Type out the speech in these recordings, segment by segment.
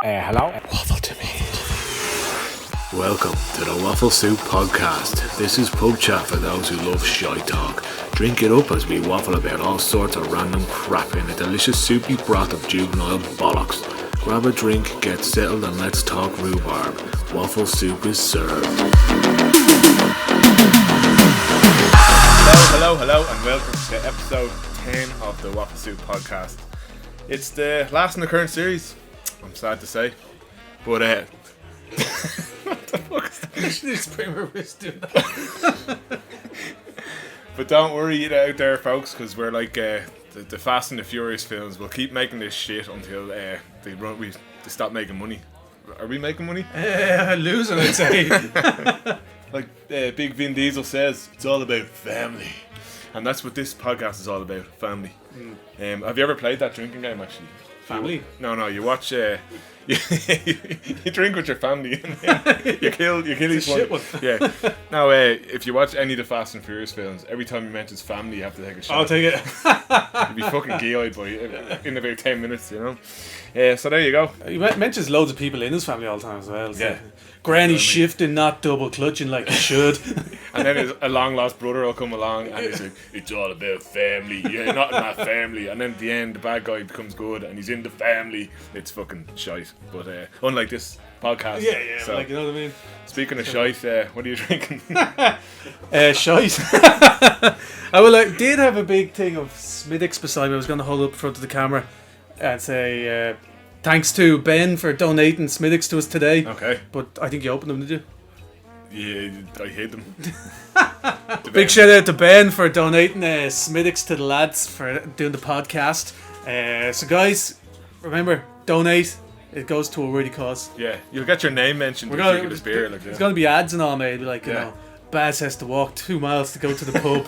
Hello? Waffle to me. Welcome to the Waffle Soup Podcast. This is pub chat for those who love shy talk. Drink it up as we waffle about all sorts of random crap in a delicious soupy broth of juvenile bollocks. Grab a drink, get settled, and let's talk rhubarb. Waffle soup is served. Hello, and welcome to episode 10 of the Waffle Soup Podcast. It's the last in the current series, I'm sad to say, but what the fuck is that? You should just bring my wrist doing that. But don't worry out there, folks, because we're like the Fast and the Furious films. We'll keep making this shit until they stop making money. Are we making money? Losing, I'd say. Like Big Vin Diesel says, it's all about family. And that's what this podcast is all about, family. Have you ever played that drinking game, actually? Family? No, you watch... you drink with your family. you kill each one. Yeah. Now, if you watch any of the Fast and Furious films, every time you mention family, you have to take a shot. I'll take it. You'd be fucking gay-eyed in about 10 minutes, you know? So there you go. He mentions loads of people in his family all the time as well. So. Yeah. Granny shifting, not double clutching like you should. And then a long lost brother will come along and he's like, it's all about family. You're not in that family. And then at the end, the bad guy becomes good and he's in the family. It's fucking shite. But unlike this podcast. Yeah, so, like, you know what I mean? Speaking of shite, what are you drinking? Shite. I did have a big thing of Smiddix beside me. I was going to hold up in front of the camera and say... thanks to Ben for donating Smiddix to us today. Okay. But I think you opened them, did you? Yeah, I hate them. Big shout out to Ben for donating Smiddix to the lads for doing the podcast. So guys, remember, donate. It goes to a worthy cause. Yeah, you'll get your name mentioned if you drinking this beer. Like, There's going to be ads and all, mate. It'll be like, you know, Baz has to walk 2 miles to go to the pub.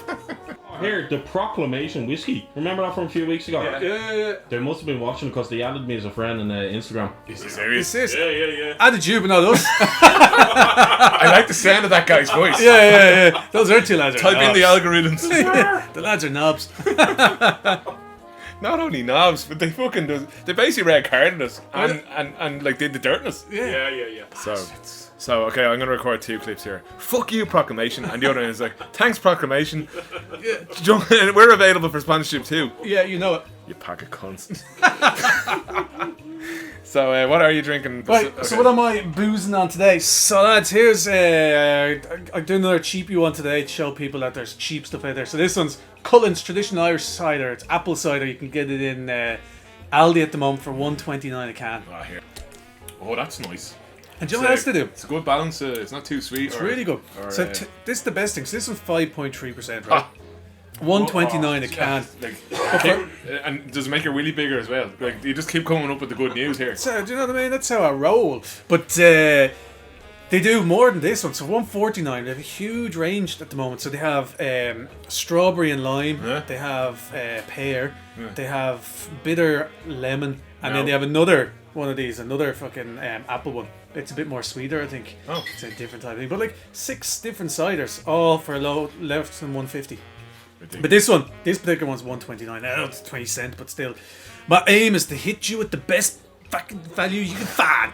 Here, the Proclamation whiskey. Remember that from a few weeks ago? Yeah. They must have been watching because they added me as a friend on Instagram. Is he serious? Yeah. Added you, but not us. I like the sound of that guy's voice. Yeah. Those are two lads. Are Type in knobs. the algorithms. The lads are knobs. Not only knobs, but they fucking they basically red carded us and like did the dirt on us. Yeah. So okay, I'm gonna record 2 clips here. Fuck you, Proclamation, and the other one is like, thanks, Proclamation. Yeah. We're available for sponsorship too. Yeah, you know it. You pack of cunts. So what are you drinking? Right, Okay. so what am I boozing on today? So lads, here's I'm doing another cheapy one today to show people that there's cheap stuff out there. So this one's Cullen's Traditional Irish Cider. It's apple cider. You can get it in Aldi at the moment for $1.29 a can. Ah, here. Oh, that's nice. And do you know what else to do? It's a good balance. It's not too sweet. It's really good. So this is the best thing. So this one's 5.3%, right? $1.29 a can. And does it make your willy bigger as well? Like, you just keep coming up with the good news here. So do you know what I mean? That's how I roll. But they do more than this one. So $1.49. They have a huge range at the moment. So they have strawberry and lime. Yeah. They have pear. Yeah. They have bitter lemon, and then they have another one of these, another fucking apple one. It's a bit more sweeter, I think. Oh, it's a different type of thing. But like 6 different ciders, all for less than $1.50. But this particular one's $1.29. Now it's 20 cents, but still. My aim is to hit you with the best fucking value you can find.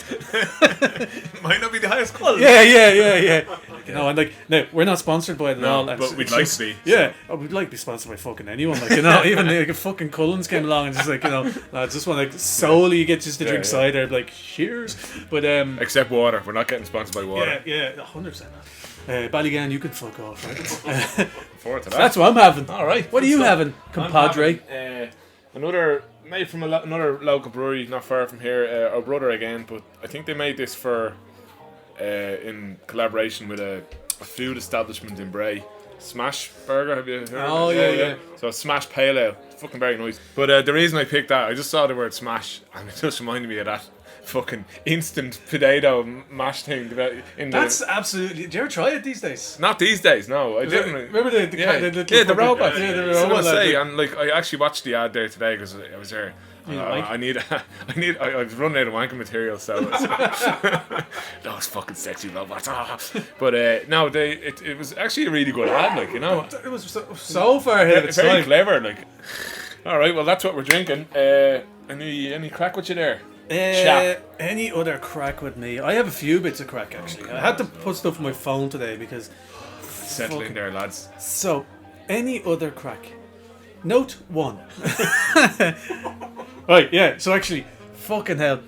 Might not be the highest quality. Yeah. You know, and like, no, we're not sponsored by it at all. But we'd like to be. Yeah, we'd like to be sponsored by fucking anyone. Like, you know, even like if fucking Cullen's came along and just like, you know, I just want like solely get just to drink cider. Like, cheers. But except water. We're not getting sponsored by water. Yeah, 100%. Ballygan, you can fuck off, right? Forward to that. That's what I'm having. All right. What are you having, compadre? Another made from another local brewery not far from here. Our brother again, but I think they made this for in collaboration with a food establishment in Bray. Smash Burger, have you heard of it? Yeah. So Smash Pale Ale. It's fucking very nice. But the reason I picked that, I just saw the word smash and it just reminded me of that fucking instant potato mash thing. That's absolutely... Do you ever try it these days? Not these days, no. I didn't. Remember the robot. Yeah, the I robot. was say, and like I actually watched the ad there today because I was there. I was running out of wanking material, so those fucking sexy robots. But no, it was actually a really good ad, like, you know. It was so far ahead of its time. Very clever, like. All right, well that's what we're drinking. Any crack with you there? Any other crack with me? I have a few bits of crack actually. I had to put stuff on my phone today because Settle in there, lads. So, any other crack? Note 1. Right, yeah. So actually, fucking hell,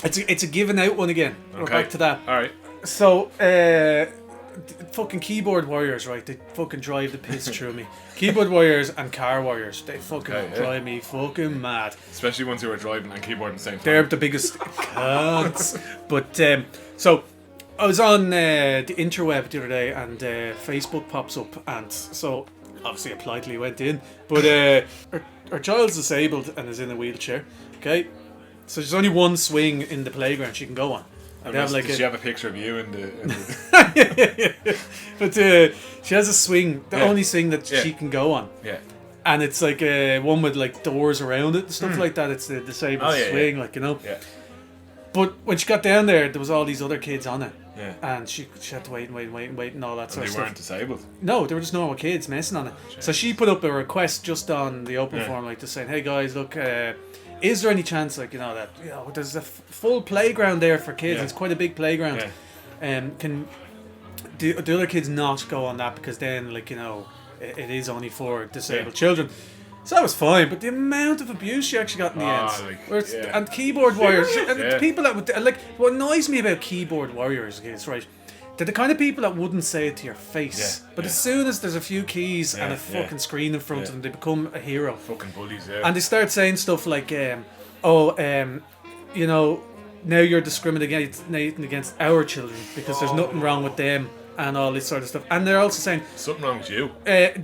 it's a given out one again. We're back to that. All right. So, fucking keyboard warriors, right? They fucking drive the piss through me. Keyboard warriors and car warriors, they fucking drive me fucking mad. Especially ones who are driving and keyboard at the same time. They're the biggest cunts. But so I was on the interweb the other day, and Facebook pops up, and so obviously I politely went in. But our child's disabled and is in a wheelchair. Okay, so there's only one swing in the playground she can go on. And Does she have a picture of you in the... But she has a swing, the only swing that she can go on. Yeah. And it's like one with like doors around it and stuff like that. It's the disabled swing, like, you know. Yeah. But when she got down there was all these other kids on it. Yeah. And she had to wait and all that sort of stuff. They weren't disabled? No, they were just normal kids messing on it. So she put up a request just on the open forum, like, just saying, hey guys, look, is there any chance, like, you know, that, you know, there's a full playground there for kids. It's quite a big playground. Can the other kids not go on that, because then, like, you know, it is only for disabled children. So that was fine, but the amount of abuse she actually got in the end, and keyboard warriors, and people that would, like, what annoys me about keyboard warriors is, right, they're the kind of people that wouldn't say it to your face, but as soon as there's a few keys and a fucking screen in front of them, they become a hero. Fucking bullies, and they start saying stuff like, you know, now you're discriminating against our children because there's nothing wrong with them, and all this sort of stuff. And they're also saying something wrong with you.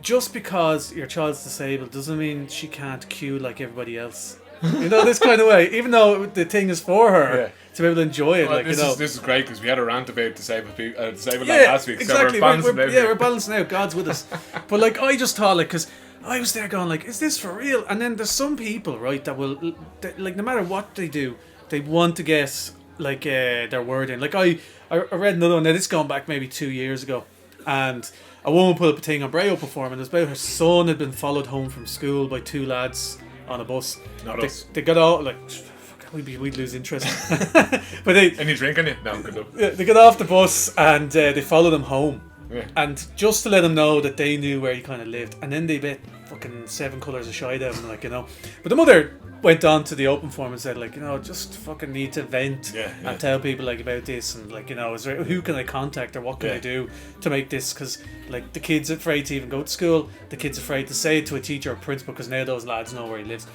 Just because your child's disabled doesn't mean she can't queue like everybody else. You know, this kind of way. Even though the thing is for her to be able to enjoy it. Well, like, this, you know, this is great, because we had a rant about disabled people, disabled last week. Exactly. So we're balancing out. God's with us. But like, I just thought, like, because I was there going, like, is this for real? And then there's some people, right, that will, like, no matter what they do, they want to get, like, their word in. Like, I read another one. Now, this is going back maybe 2 years ago, and a woman put up a thing on Bray Open Forum, and it was about her son had been followed home from school by two lads on a bus. They got out, like, we'd lose interest. But any drink on you? No, good luck. Yeah, they got off the bus and they followed him home. Yeah. And just to let him know that they knew where he kind of lived. And then they bet fucking 7 colours of shite out of him, like, you know. But the mother went on to the open forum and said, like, you know, just fucking need to vent and tell people, like, about this, and, like, you know, who can I contact or what can I do to make this, because, like, the kid's afraid to even go to school, the kid's afraid to say it to a teacher or principal because now those lads know where he lives.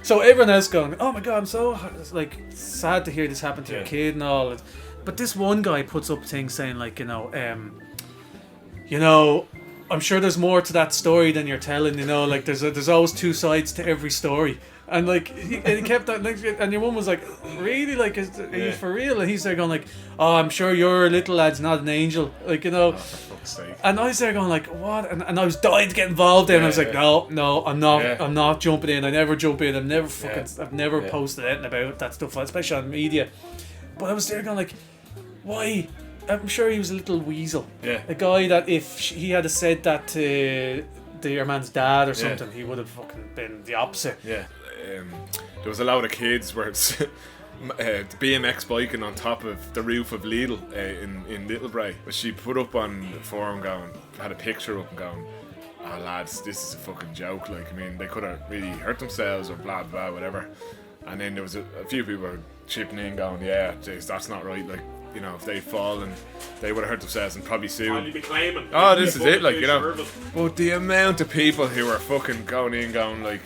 So everyone else going, oh my god, I'm so, like, sad to hear this happen to your kid and all. But this one guy puts up things saying, like, you know, I'm sure there's more to that story than you're telling, you know, like, there's always two sides to every story. And, like, he kept that, like, and your mum was like, really, like, are you for real? And he's there going, like, oh, I'm sure your little lad's not an angel, like, you know. Oh, for fuck's sake. And I was there going, like, what? And I was dying to get involved in. I was like, no, I'm not jumping in. I never jump in. I've never posted anything about that stuff, especially on media. But I was there going, like, why? I'm sure he was a little weasel. Yeah. A guy that if he had said that to your man's dad or something, he would have fucking been the opposite. Yeah. There was a lot of kids where it's BMX biking on top of the roof of Lidl in Little Bray. But she put up on the forum had a picture up and going, oh lads, this is a fucking joke. Like, I mean, they could have really hurt themselves or blah blah whatever. And then there was a few people chipping in going, yeah, geez, that's not right. Like, you know, if they fall and they would have hurt themselves and probably sued. This is it, like, you know. But the amount of people who are fucking going like,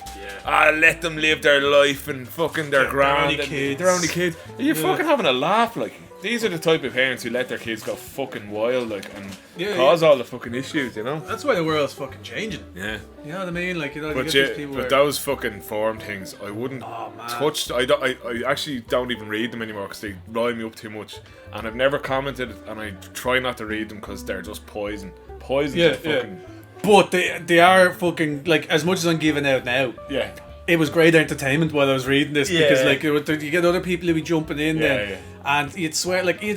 let them live their life and fucking their grand. They're only kids. Are you fucking having a laugh? Like, these are the type of parents who let their kids go fucking wild, like, and cause all the fucking issues, you know. That's why the world's fucking changing. Yeah. You know what I mean? Like, you know, but those fucking forum things, I wouldn't touch. I actually don't even read them anymore because they rile me up too much. And I've never commented, and I try not to read them because they're just poison. Poison to fucking. But they are fucking, like, as much as I'm giving out now. Yeah. it was great entertainment while I was reading this because like you get other people who be jumping in there, and you'd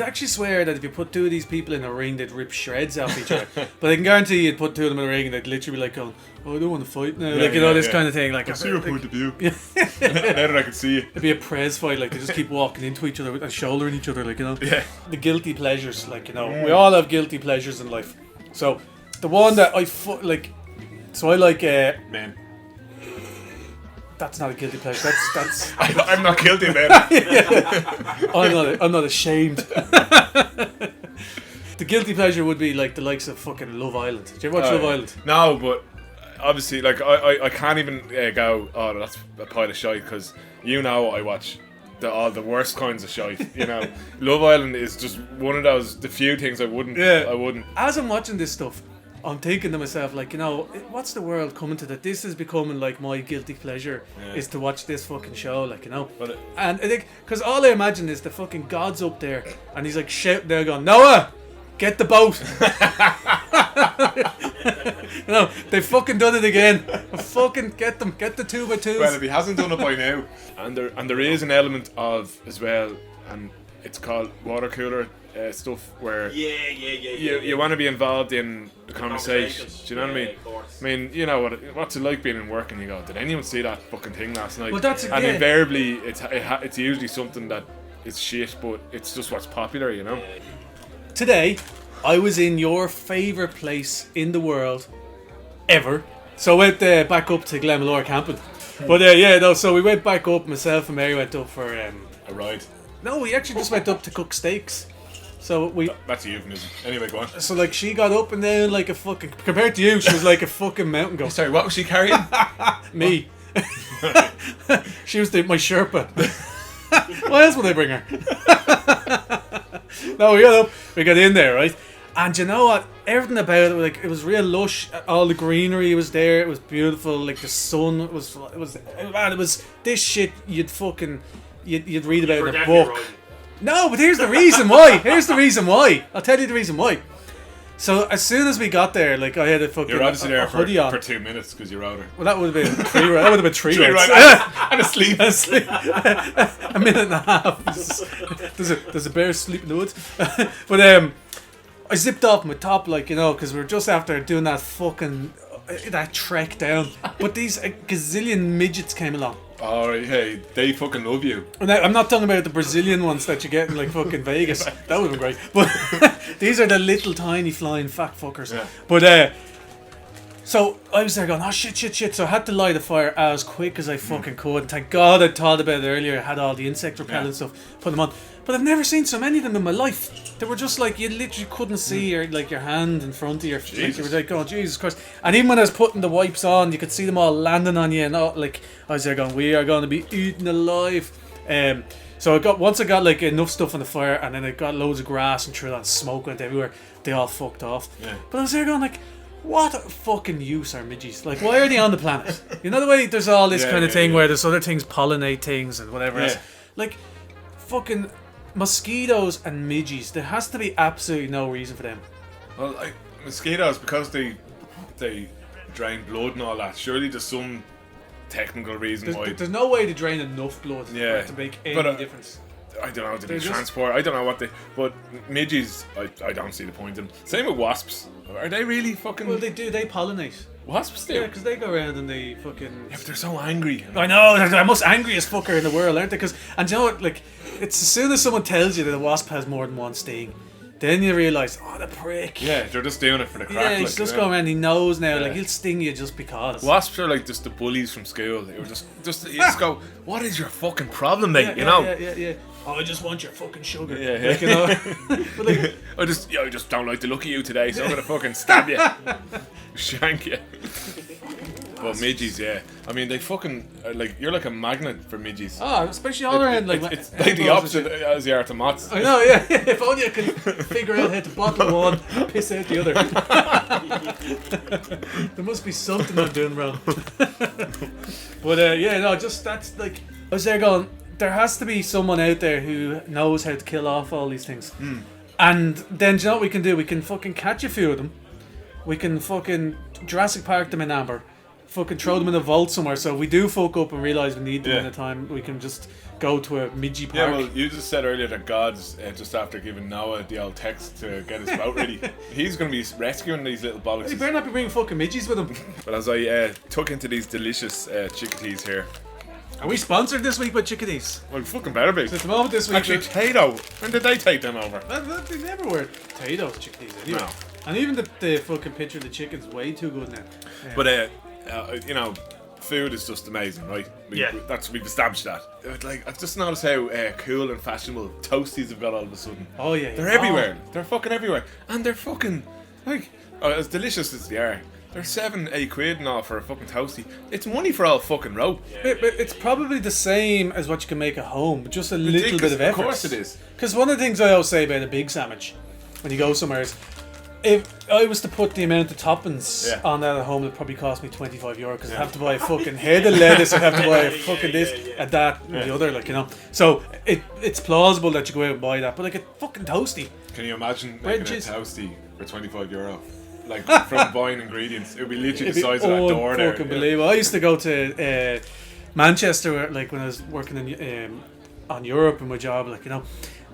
actually swear that if you put two of these people in a ring, they'd rip shreds off each other. But I can guarantee you'd put two of them in a ring and they'd literally be like going, "Oh, I don't want to fight now," this kind of thing. Like, I see your point of view. Now that I can see it. It'd be a prez fight, like they just keep walking into each other and shouldering each other, like the guilty pleasures, like we all have guilty pleasures in life. So the one that I like Men. That's not a guilty pleasure. That's I'm not guilty, man. I'm not ashamed. The guilty pleasure would be like the likes of fucking Love Island. Did you ever watch Love Island? No, but obviously, like I can't even go, "Oh, that's a pile of shite," because I watch all the worst kinds of shite. Love Island is just one of the few things I wouldn't. As I'm watching this stuff, I'm thinking to myself, like, what's the world coming to that? This is becoming like my guilty pleasure is to watch this fucking show, like, But and I think, because all I imagine is the fucking God's up there and he's like shouting there going, "Noah, get the boat." They've fucking done it again. Fucking get them, get the 2x2s. Well, if he hasn't done it by now, and there is an element of as well, and it's called water cooler stuff where you want to be involved in the conversation. Do you know what I mean? Of course. I mean, what's it like being in work and you go, "Did anyone see that fucking thing last night?" Well, that's and invariably it's usually something that is shit, but it's just what's popular, Today, I was in your favourite place in the world ever. So I went back up to Glenmalure camping. But so we went back up, myself and Mary went up for a ride. No, we actually just went up to cook steaks. So that's a euphemism. Anyway, go on. So like she got up and down like a fucking, compared to you, she was like a fucking mountain goat. Sorry, what was she carrying? Me. She was my Sherpa. What else would I bring her? No, we got in there, right? And you know what? Everything about it, like, it was real lush. All the greenery was there. It was beautiful. Like the sun was this shit you'd read about in a book. No, but here's the reason why. I'll tell you the reason why. So as soon as we got there, like, I had a fucking hoodie on for 2 minutes because you rode her. Well, that would have been 3 rides. That would have been 3 rides. And asleep. A minute and a half. There's a bear asleep in the woods. But I zipped off my top, like, because we were just after doing that fucking that trek down. But these gazillion midgets came along. Alright, hey, they fucking love you. Now, I'm not talking about the Brazilian ones that you get in like fucking Vegas. That would have been great. But these are the little tiny flying fat fuckers. Yeah. But so I was there going, "Oh shit." So I had to light the fire as quick as I fucking could. And thank God I thought about it earlier. I had all the insect repellent stuff, put them on. But I've never seen so many of them in my life. They were just like, you literally couldn't see your hand in front of your face. Like, you were like, "Oh Jesus Christ!" And even when I was putting the wipes on, you could see them all landing on you, and all, like, I was there going, "We are going to be eaten alive." So once I got like enough stuff on the fire, and then I got loads of grass and threw that smoke went everywhere. They all fucked off. Yeah. But I was there going like, what fucking use are midges? Like, why are they on the planet? You know the way there's all this kind of thing where there's other things pollinate things and whatever else. Like, fucking mosquitoes and midges. There has to be absolutely no reason for them. Well, like mosquitoes, because they drain blood and all that. Surely there's some technical reason why. There's no way to drain enough blood for it to make any difference. I don't know, they transport. I don't know what they. But midges, I don't see the point in. Same with wasps. Are they really fucking? Well, they do. They pollinate. Wasps do. Yeah, because they go around and they fucking. Yeah, but they're so angry. I know. They're the most angriest fucker in the world, aren't they? And you know what? Like, it's as soon as someone tells you that a wasp has more than one sting, then you realise, oh, the prick. Yeah, they're just doing it for the crack. Yeah, he's just going around. He knows now. Like, he'll sting you just because. Wasps are like just the bullies from school. They were just you just go, what is your fucking problem, mate? Yeah. Oh, I just want your fucking sugar. Yeah. Like, but like, I just don't like the look of you today, so I'm gonna fucking stab you, shank you. But midges, yeah. I mean, they fucking like, you're like a magnet for midges. Oh, especially all around like. It's like the opposite as you are to moths. I know, yeah. If only I could figure out how to bottle one, and piss out the other. There must be something I'm doing wrong. But that's like, I was there going, there has to be someone out there who knows how to kill off all these things. And then, do you know what we can do? We can fucking catch a few of them. We can fucking Jurassic Park them in amber. fucking throw them in a vault somewhere. So if we do fuck up and realise we need them in a time, we can just go to a midgy park. Yeah, well, you just said earlier that God's just after giving Noah the old text to get his boat ready. He's going to be rescuing these little bollocks. He better not be bringing fucking midgies with him. But as I took into these delicious chickadees here. Are we sponsored this week by chickadees? Well, fucking better be. So at the moment this week... Actually, Tato. When did they take them over? They never were potatoes chickadees anyway. No. And even the fucking picture of the chicken's way too good now. But, you know, food is just amazing, right? We've established that. Like, I've just noticed how cool and fashionable toasties have got all of a sudden. Oh, yeah. They're everywhere. They're fucking everywhere. And they're fucking, like, as delicious as they are, they're 7-8 quid and all for a fucking toasty. It's money for all fucking rope. But it's probably the same as what you can make at home, but just a little bit of effort. Of course it is. Because one of the things I always say about a big sandwich, when you go somewhere, is if I was to put the amount of toppings on that at home, it'd probably cost me €25 because I'd have to buy a fucking head of lettuce, I'd have to buy a fucking this and that and the other, like, you know. So it's plausible that you go out and buy that, but like a fucking toasty. Can you imagine making a toasty for €25? Like, from buying ingredients, it would be literally the size of that door there. Fucking believable. I used to go to Manchester, like when I was working in on Europe in my job, like, you know,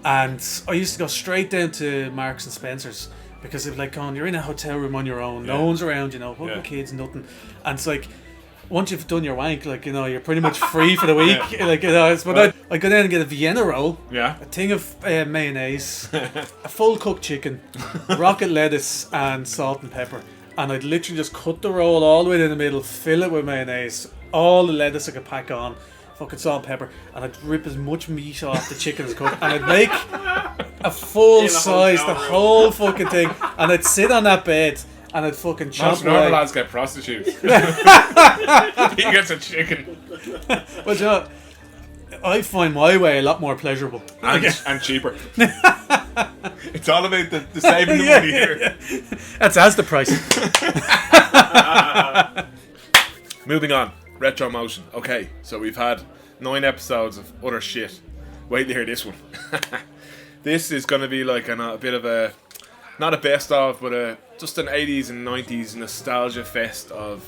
and I used to go straight down to Marks and Spencer's because it's like, you're in a hotel room on your own, no one's around, you know, fucking kids, nothing, and it's like, once you've done your wank, like, you know, you're pretty much free for the week. Like, you know, but I go down and get a Vienna roll, a thing of mayonnaise, a full cooked chicken, rocket lettuce, and salt and pepper. And I'd literally just cut the roll all the way in the middle, fill it with mayonnaise, all the lettuce I could pack on, fucking salt and pepper, and I'd rip as much meat off the chicken as cooked, and I'd make a full size, the whole fucking thing, and I'd sit on that bed. And I'd fucking chop most normal lads get prostitutes. He gets a chicken. Well, you know, I find my way a lot more pleasurable. And cheaper. It's all about the saving the money here. That's as the price. Moving on. Retro motion. Okay, so we've had 9 episodes of utter shit. Wait to hear this one. This is going to be like a bit of a... Not a best of, but just an 80s and 90s nostalgia fest of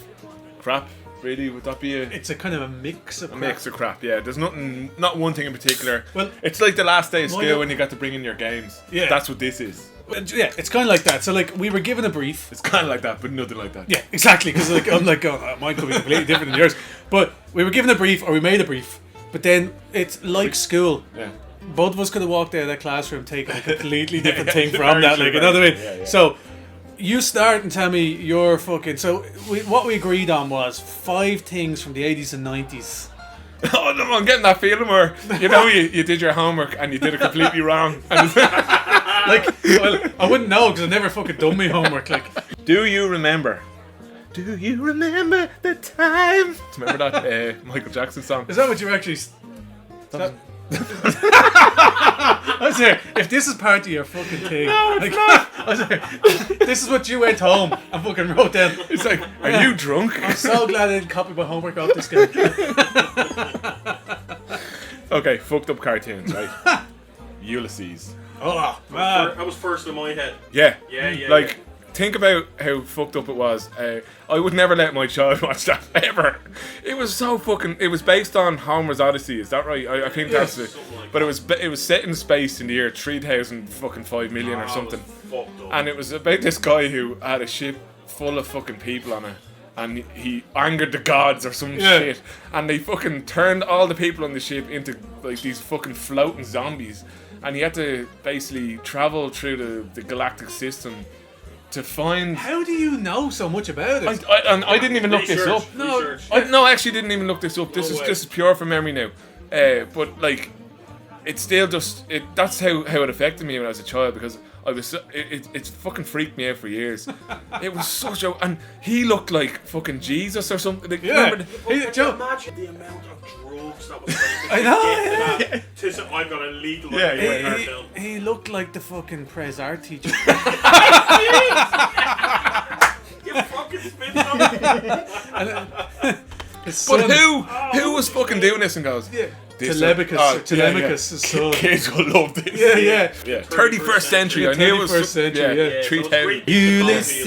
crap, really. Would that be It's a kind of a mix of crap. Mix of crap, yeah. There's not one thing in particular. Well, it's like the last day of school when you got to bring in your games. Yeah. That's what this is. Yeah, it's kind of like that. So, like, we were given a brief. It's kind of like that, but nothing like that. Yeah, exactly. Because, like, I'm like, mine could be completely different than yours. But we were given a brief, or we made a brief. But then it's like school. Yeah. Both of us could have walked out of that classroom taking a completely different thing from that, like, you know what I mean? Yeah. So you start and tell me your fucking... So what we agreed on was 5 things from the 80s and 90s. Oh no, I'm getting that feeling where, you know, you did your homework and you did it completely wrong. Like, well, I wouldn't know because I've never fucking done my homework. Like, do you remember the time? Remember that Michael Jackson song? Is that what you're actually... I was there. If this is part of your fucking thing, no, it's not. I was there. This is what you went home and fucking wrote down. It's like, are you drunk? I'm so glad I didn't copy my homework off this guy. Okay, fucked up cartoons, right? Ulysses. Oh man, That was first in my head. Yeah. Like, think about how fucked up it was. I would never let my child watch that ever. It was so fucking. It was based on Homer's Odyssey. Is that right? I think that's it. But it was set in space in the year 3005 million or something. And it was about this guy who had a ship full of fucking people on it. And he angered the gods or some shit. And they fucking turned all the people on the ship into like these fucking floating zombies. And he had to basically travel through the galactic system to find... How do you know so much about it? I didn't even look this up. No, I actually didn't even look this up. This is pure from memory now. But like, it's still just... That's how it affected me when I was a child, because I was... It fucking freaked me out for years. It was such a... And he looked like fucking Jesus or something. Like, remember imagine the amount of drugs that was I know. I've got a legal He looked like the fucking Prez art teacher. You fucking spit on it. But who was fucking doing this and goes... Telemachus' son. Kids will love this. Yeah. 31st century. I knew it was... 31st century, 3000. Ulysses.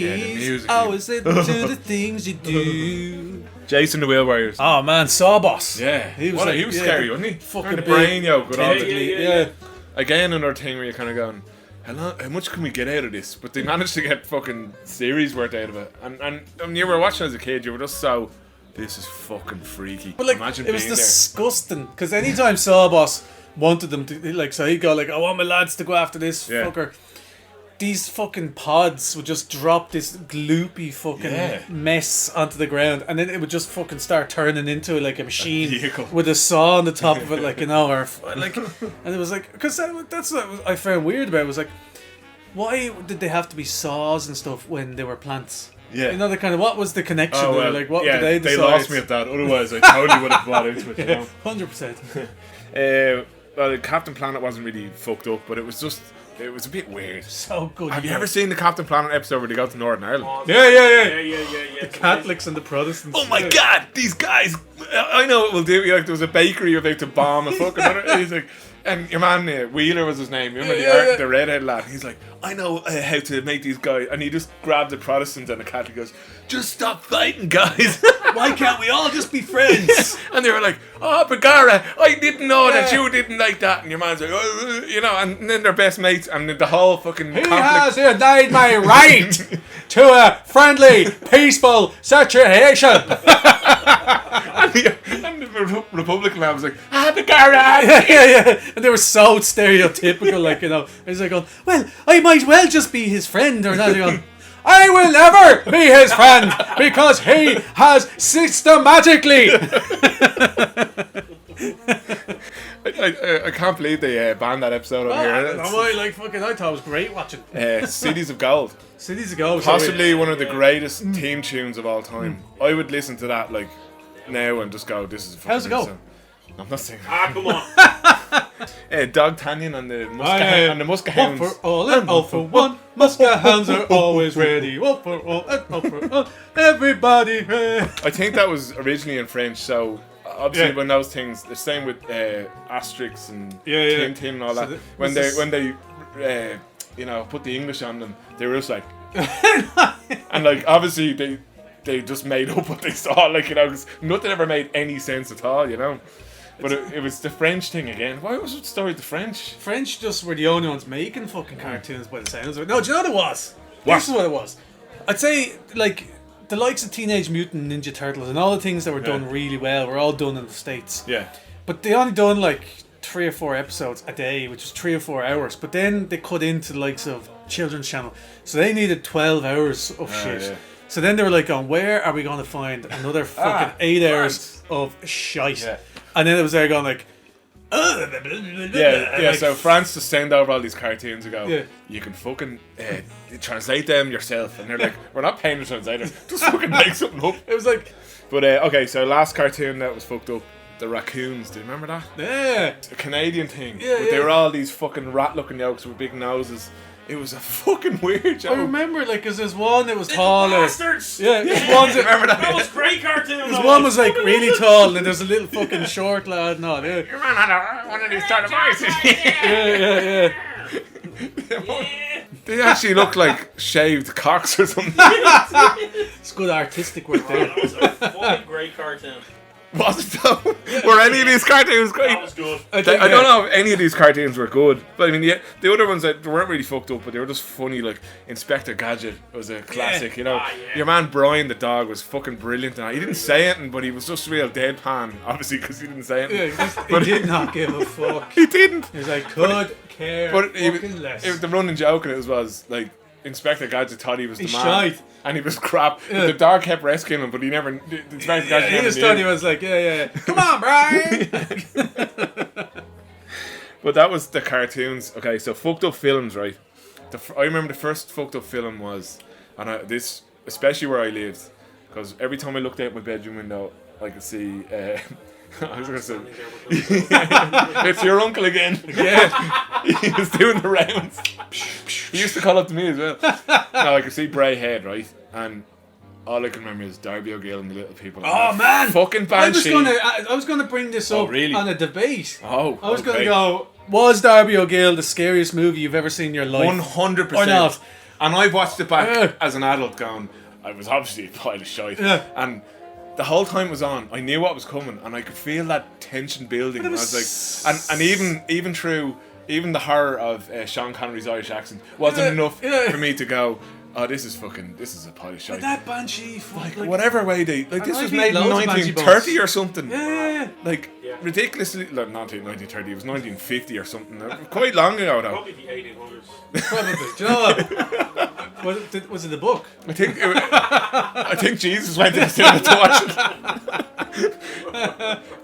music. Always listen to the things you do. Jason the Wheel Warriors. Oh man, Sawboss. Yeah, he was scary, wasn't he? Fucking the brain, good on it. yeah. Again, another thing where you're kind of going, how much can we get out of this? But they managed to get fucking series worth out of it. And you were watching as a kid, you were just so, this is fucking freaky. But like, imagine it was being disgusting because anytime Sawboss wanted them to, like, so he'd go like, I want my lads to go after this fucker. These fucking pods would just drop this gloopy fucking mess onto the ground, and then it would just fucking start turning into like a machine with a saw on the top of it, like, you know, or like, and it was like, because that's what I found weird about it, was like, why did they have to be saws and stuff when they were plants? Yeah. You know, the kind of, what was the connection? Oh, well, like, what did they decide? They lost me at that, otherwise I totally would have bought into it, you know? 100%. Well, Captain Planet wasn't really fucked up, but it was a bit weird. So good. Have you ever seen the Captain Planet episode where they go to Northern Ireland? Yeah. The Catholics and the Protestants. Oh my god, these guys! I know what we'll do. Like, there was a bakery about to bomb a fucking other. He's like, and your man Wheeler was his name. Remember the redhead lad? He's like, I know how to make these guys. And he just grabbed the Protestants and the Catholic goes, just stop fighting, guys. Why can't we all just be friends? And they were like, oh, Bagara, I didn't know that you didn't like that. And your man's like, oh, you know, and then they're best mates. And the whole fucking He has denied my right to a friendly, peaceful situation. and the Republican man was like, Bagara. Yeah. And they were so stereotypical, like, you know. He's like, going, well, I might well just be his friend. Or not. Going, I will never be his friend because he has systematically. I can't believe they banned that episode on here. I thought it was great watching. Cities of Gold. Cities of Gold. Possibly one of the greatest theme tunes of all time. I would listen to that like now and just go, this is fucking How's it go? Song. I'm not singing. Come on. Dog Tanyan and the Muska Hounds. One for all and all for one. Muska Hounds are always ready. One for all and all for all. Everybody ready. I think that was originally in French, so obviously when those things, the same with Asterix and Tintin and all that. So when they you know, put the English on them, they were just like, and like obviously they just made up what they saw, like, you know, 'cause nothing ever made any sense at all, you know. But it was the French thing again. Why was it the story of the French? French just were the only ones making fucking cartoons by the sounds of it. No, do you know what it was? What? This is what it was. I'd say, like, the likes of Teenage Mutant Ninja Turtles and all the things that were done really well were all done in the States. Yeah. But they only done like 3 or 4 episodes a day, which was 3 or 4 hours. But then they cut into the likes of Children's Channel. So they needed 12 hours of shit. Yeah. So then they were like, where are we going to find another fucking 8 hours of shite? Yeah. And then it was there going like, yeah. So France just send over all these cartoons and go, you can fucking translate them yourself. And they're like, we're not paying the translator, just fucking make something up. It was like, but okay, so last cartoon that was fucked up, the raccoons. Do you remember that? Yeah. It's a Canadian thing. Yeah, but they were all these fucking rat-looking yolks with big noses. It was a fucking weird joke. I remember, like, because there's one that was taller. Bastards! Yeah, one remember that? That was great cartoon. There's one was like really tall, and there's a little fucking short lad. No, yeah. Your man had one of these sort of voices. Yeah. They actually look like shaved cocks or something. It's good artistic work there. That was a fucking great cartoon. Was it though? Were any of these cartoons great? That was good. I don't know if any of these cartoons were good, but I mean, the other ones that weren't really fucked up, but they were just funny. Like Inspector Gadget was a classic, you know. Your man Brian the dog was fucking brilliant. He didn't say anything, but he was just real deadpan, obviously, because he didn't say anything. Yeah, he did not give a fuck. He didn't. He was like, care fucking less. The running joke in it was like, Inspector Gadget thought he was the man. Shite. And he was crap. But the dog kept rescuing him, but he never. Inspector Gadget he just thought he was like, come on, Brian. But that was the cartoons. Okay, so fucked up films, right? I remember the first fucked up film was, and this especially where I lived, because every time I looked out my bedroom window, I could see. I was going to say, it's your uncle again. Yeah, he was doing the rounds. He used to call up to me as well. No, I could see Bray Head, right? And all I can remember is Darby O'Gill and the Little People. Oh man, fucking Banshee. I was gonna bring this up on a debate. Oh, I was gonna go. Was Darby O'Gill the scariest movie you've ever seen in your life? 100%. Or not? And I've watched it back as an adult going, I was obviously a pile of shite. Yeah. And the whole time it was on, I knew what was coming, and I could feel that tension building. And I was like, and even through the horror of Sean Connery's Irish accent wasn't enough for me to go, oh, this is a pile of shite. That Banshee, like whatever way they this was made in loads of 1930 or something. Yeah. Like ridiculously, not 1930. It was 1950 or something. Quite long ago though. Probably the 1800s. Probably. Do you know what? Was it the book? I think Jesus went to the cinema to watch it.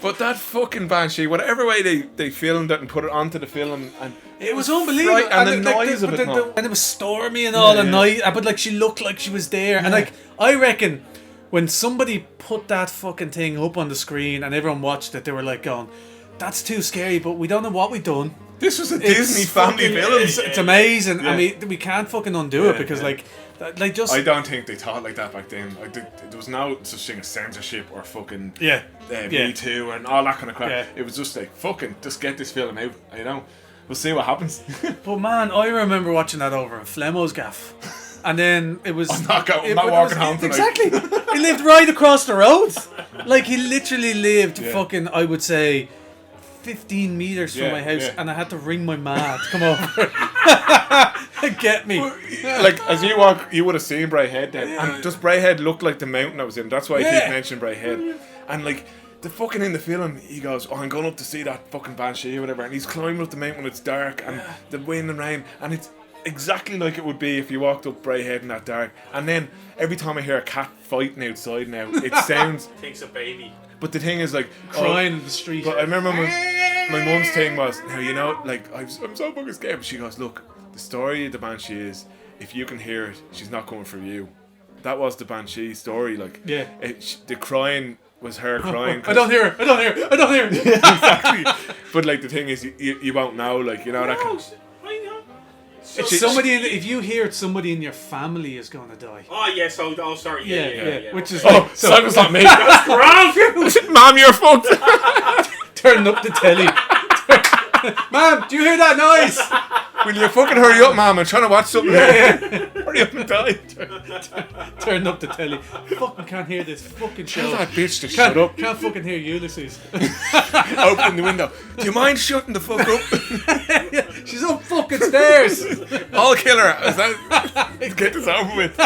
But that fucking Banshee, whatever way they filmed it and put it onto the film, and it was unbelievable. And the noise of it, and it was stormy and all the night. But like she looked like she was there, and like I reckon when somebody put that fucking thing up on the screen and everyone watched it, they were like going, "That's too scary," but we don't know what we done. This was a Disney family film. It's amazing. Yeah. I mean, we can't fucking undo it because like just. I don't think they thought like that back then. Like there was no such thing as censorship or fucking Me Too and all that kind of crap. Yeah. It was just like fucking just get this film out. You know, we'll see what happens. But man, I remember watching that over in Flemmo's gaff, and then it was. I'm not walking home tonight. Exactly. He lived right across the road. Like he literally lived fucking. I would say. 15 meters from my house, and I had to ring my ma to come over. Get me. Like as you walk, you would have seen Braehead then, and just Braehead looked like the mountain I was in. That's why I keep mentioning Braehead. And like the fucking in the film, he goes, "Oh, I'm going up to see that fucking Banshee or whatever," and he's climbing up the mountain when it's dark and the wind and rain, and it's exactly like it would be if you walked up Braehead in that dark. And then every time I hear a cat fighting outside now, it sounds. Takes a baby. But the thing is, like crying in the street. But I remember my mum's thing was, now you know, like I'm so fucking scared. But she goes, look, the story of the Banshee is, if you can hear it, she's not coming for you. That was the Banshee story. Like, the crying was her crying. I don't hear her. Exactly. But like the thing is, you won't know. Like you know that. If you hear it, somebody in your family is going to die. Oh yes, sorry. Yeah. Which is Simon's not me. That's grand. Mom, you're fucked. Turn up the telly. Mom, do you hear that noise? Will you fucking hurry up, Mom? I'm trying to watch something here. Hurry up and die. Turn up the telly. Fucking can't hear this fucking show. Tell that bitch to shut up. Can't fucking hear Ulysses. Open the window. Do you mind shutting the fuck up? She's up fucking stairs. I'll kill her. Let's get this over with.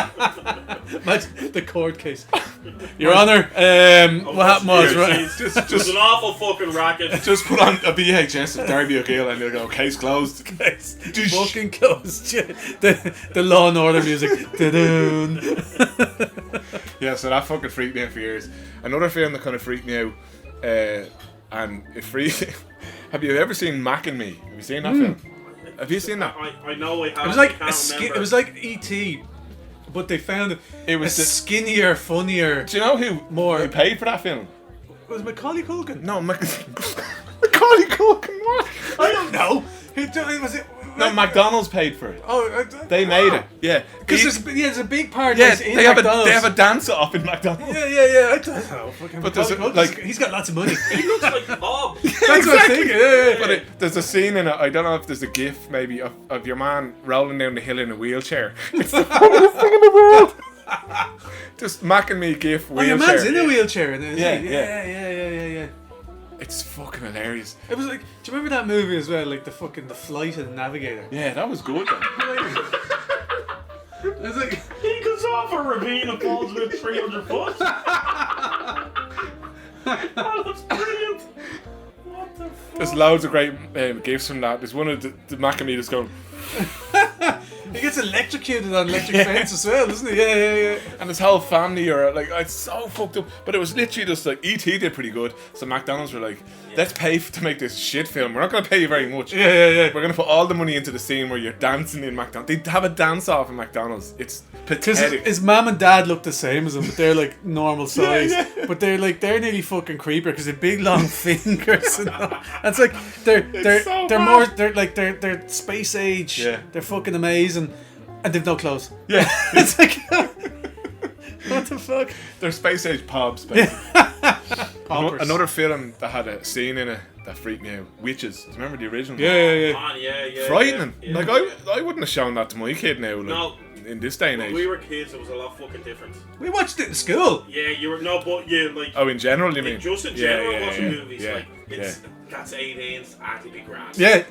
Imagine the court case. Your Honour, what happened was, right? Just an awful fucking racket. Just put on a VHS of Darby O'Gill and they'll go, case closed. Case fucking closed. The Law and Order music. Yeah, so that fucking freaked me out for years. Another film that kind of freaked me out, and it freaked. Have you ever seen Mac and Me? Have you seen that film? Have you seen that? I know I have. It was like E.T., but they found it was skinnier, funnier. Do you know who paid for that film? Was Macaulay Culkin? No, Macaulay Culkin. What? I don't know. Was it? No, McDonald's paid for it. Oh, they made it. Yeah, because there's a big part. Yeah, in they have McDonald's. a dance off in McDonald's. Yeah. I don't know. But there's he's got lots of money. He looks like Bob. That's what I'm thinking. Yeah. But there's a scene in it. I don't know if there's a GIF maybe of your man rolling down the hill in a wheelchair. It's the funniest thing in the world. Just Mac and Me GIF wheelchair. Oh, your man's in a wheelchair, isn't he? Yeah. It's fucking hilarious. It was like, do you remember that movie as well? Like the Flight of the Navigator. Yeah, that was good. It was like he goes off a ravine and falls with 300 foot. That looks brilliant. What the fuck? There's loads of great GIFs from that. There's one of the Mac and Me just going. He gets electrocuted on electric fence as well, doesn't he? Yeah. And his whole family are like, it's so fucked up. But it was literally just like, E.T. did pretty good. So McDonald's were like, let's pay to make this shit film. We're not going to pay you very much. Yeah. We're going to put all the money into the scene where you're dancing in McDonald's. They have a dance off in McDonald's. It's pathetic. Because his mum and dad look the same as him, but they're like normal size. But they're nearly fucking creeper because they're big long fingers. And it's like they're space age. Yeah. They're fucking amazing. And they've no clothes. Yeah. It's like, what the fuck? They're space age pobs. Another film that had a scene in it that freaked me out. Witches. Do you remember the original? Yeah. Man, yeah. Frightening. Yeah. Like I wouldn't have shown that to my kid now. Like, no. in this day and age. When we were kids, it was a lot fucking different. We watched it in school. Yeah, you were but yeah, like. Oh, in general, you mean? Just in general, watching movies, that's 18s, to be grand. Yeah,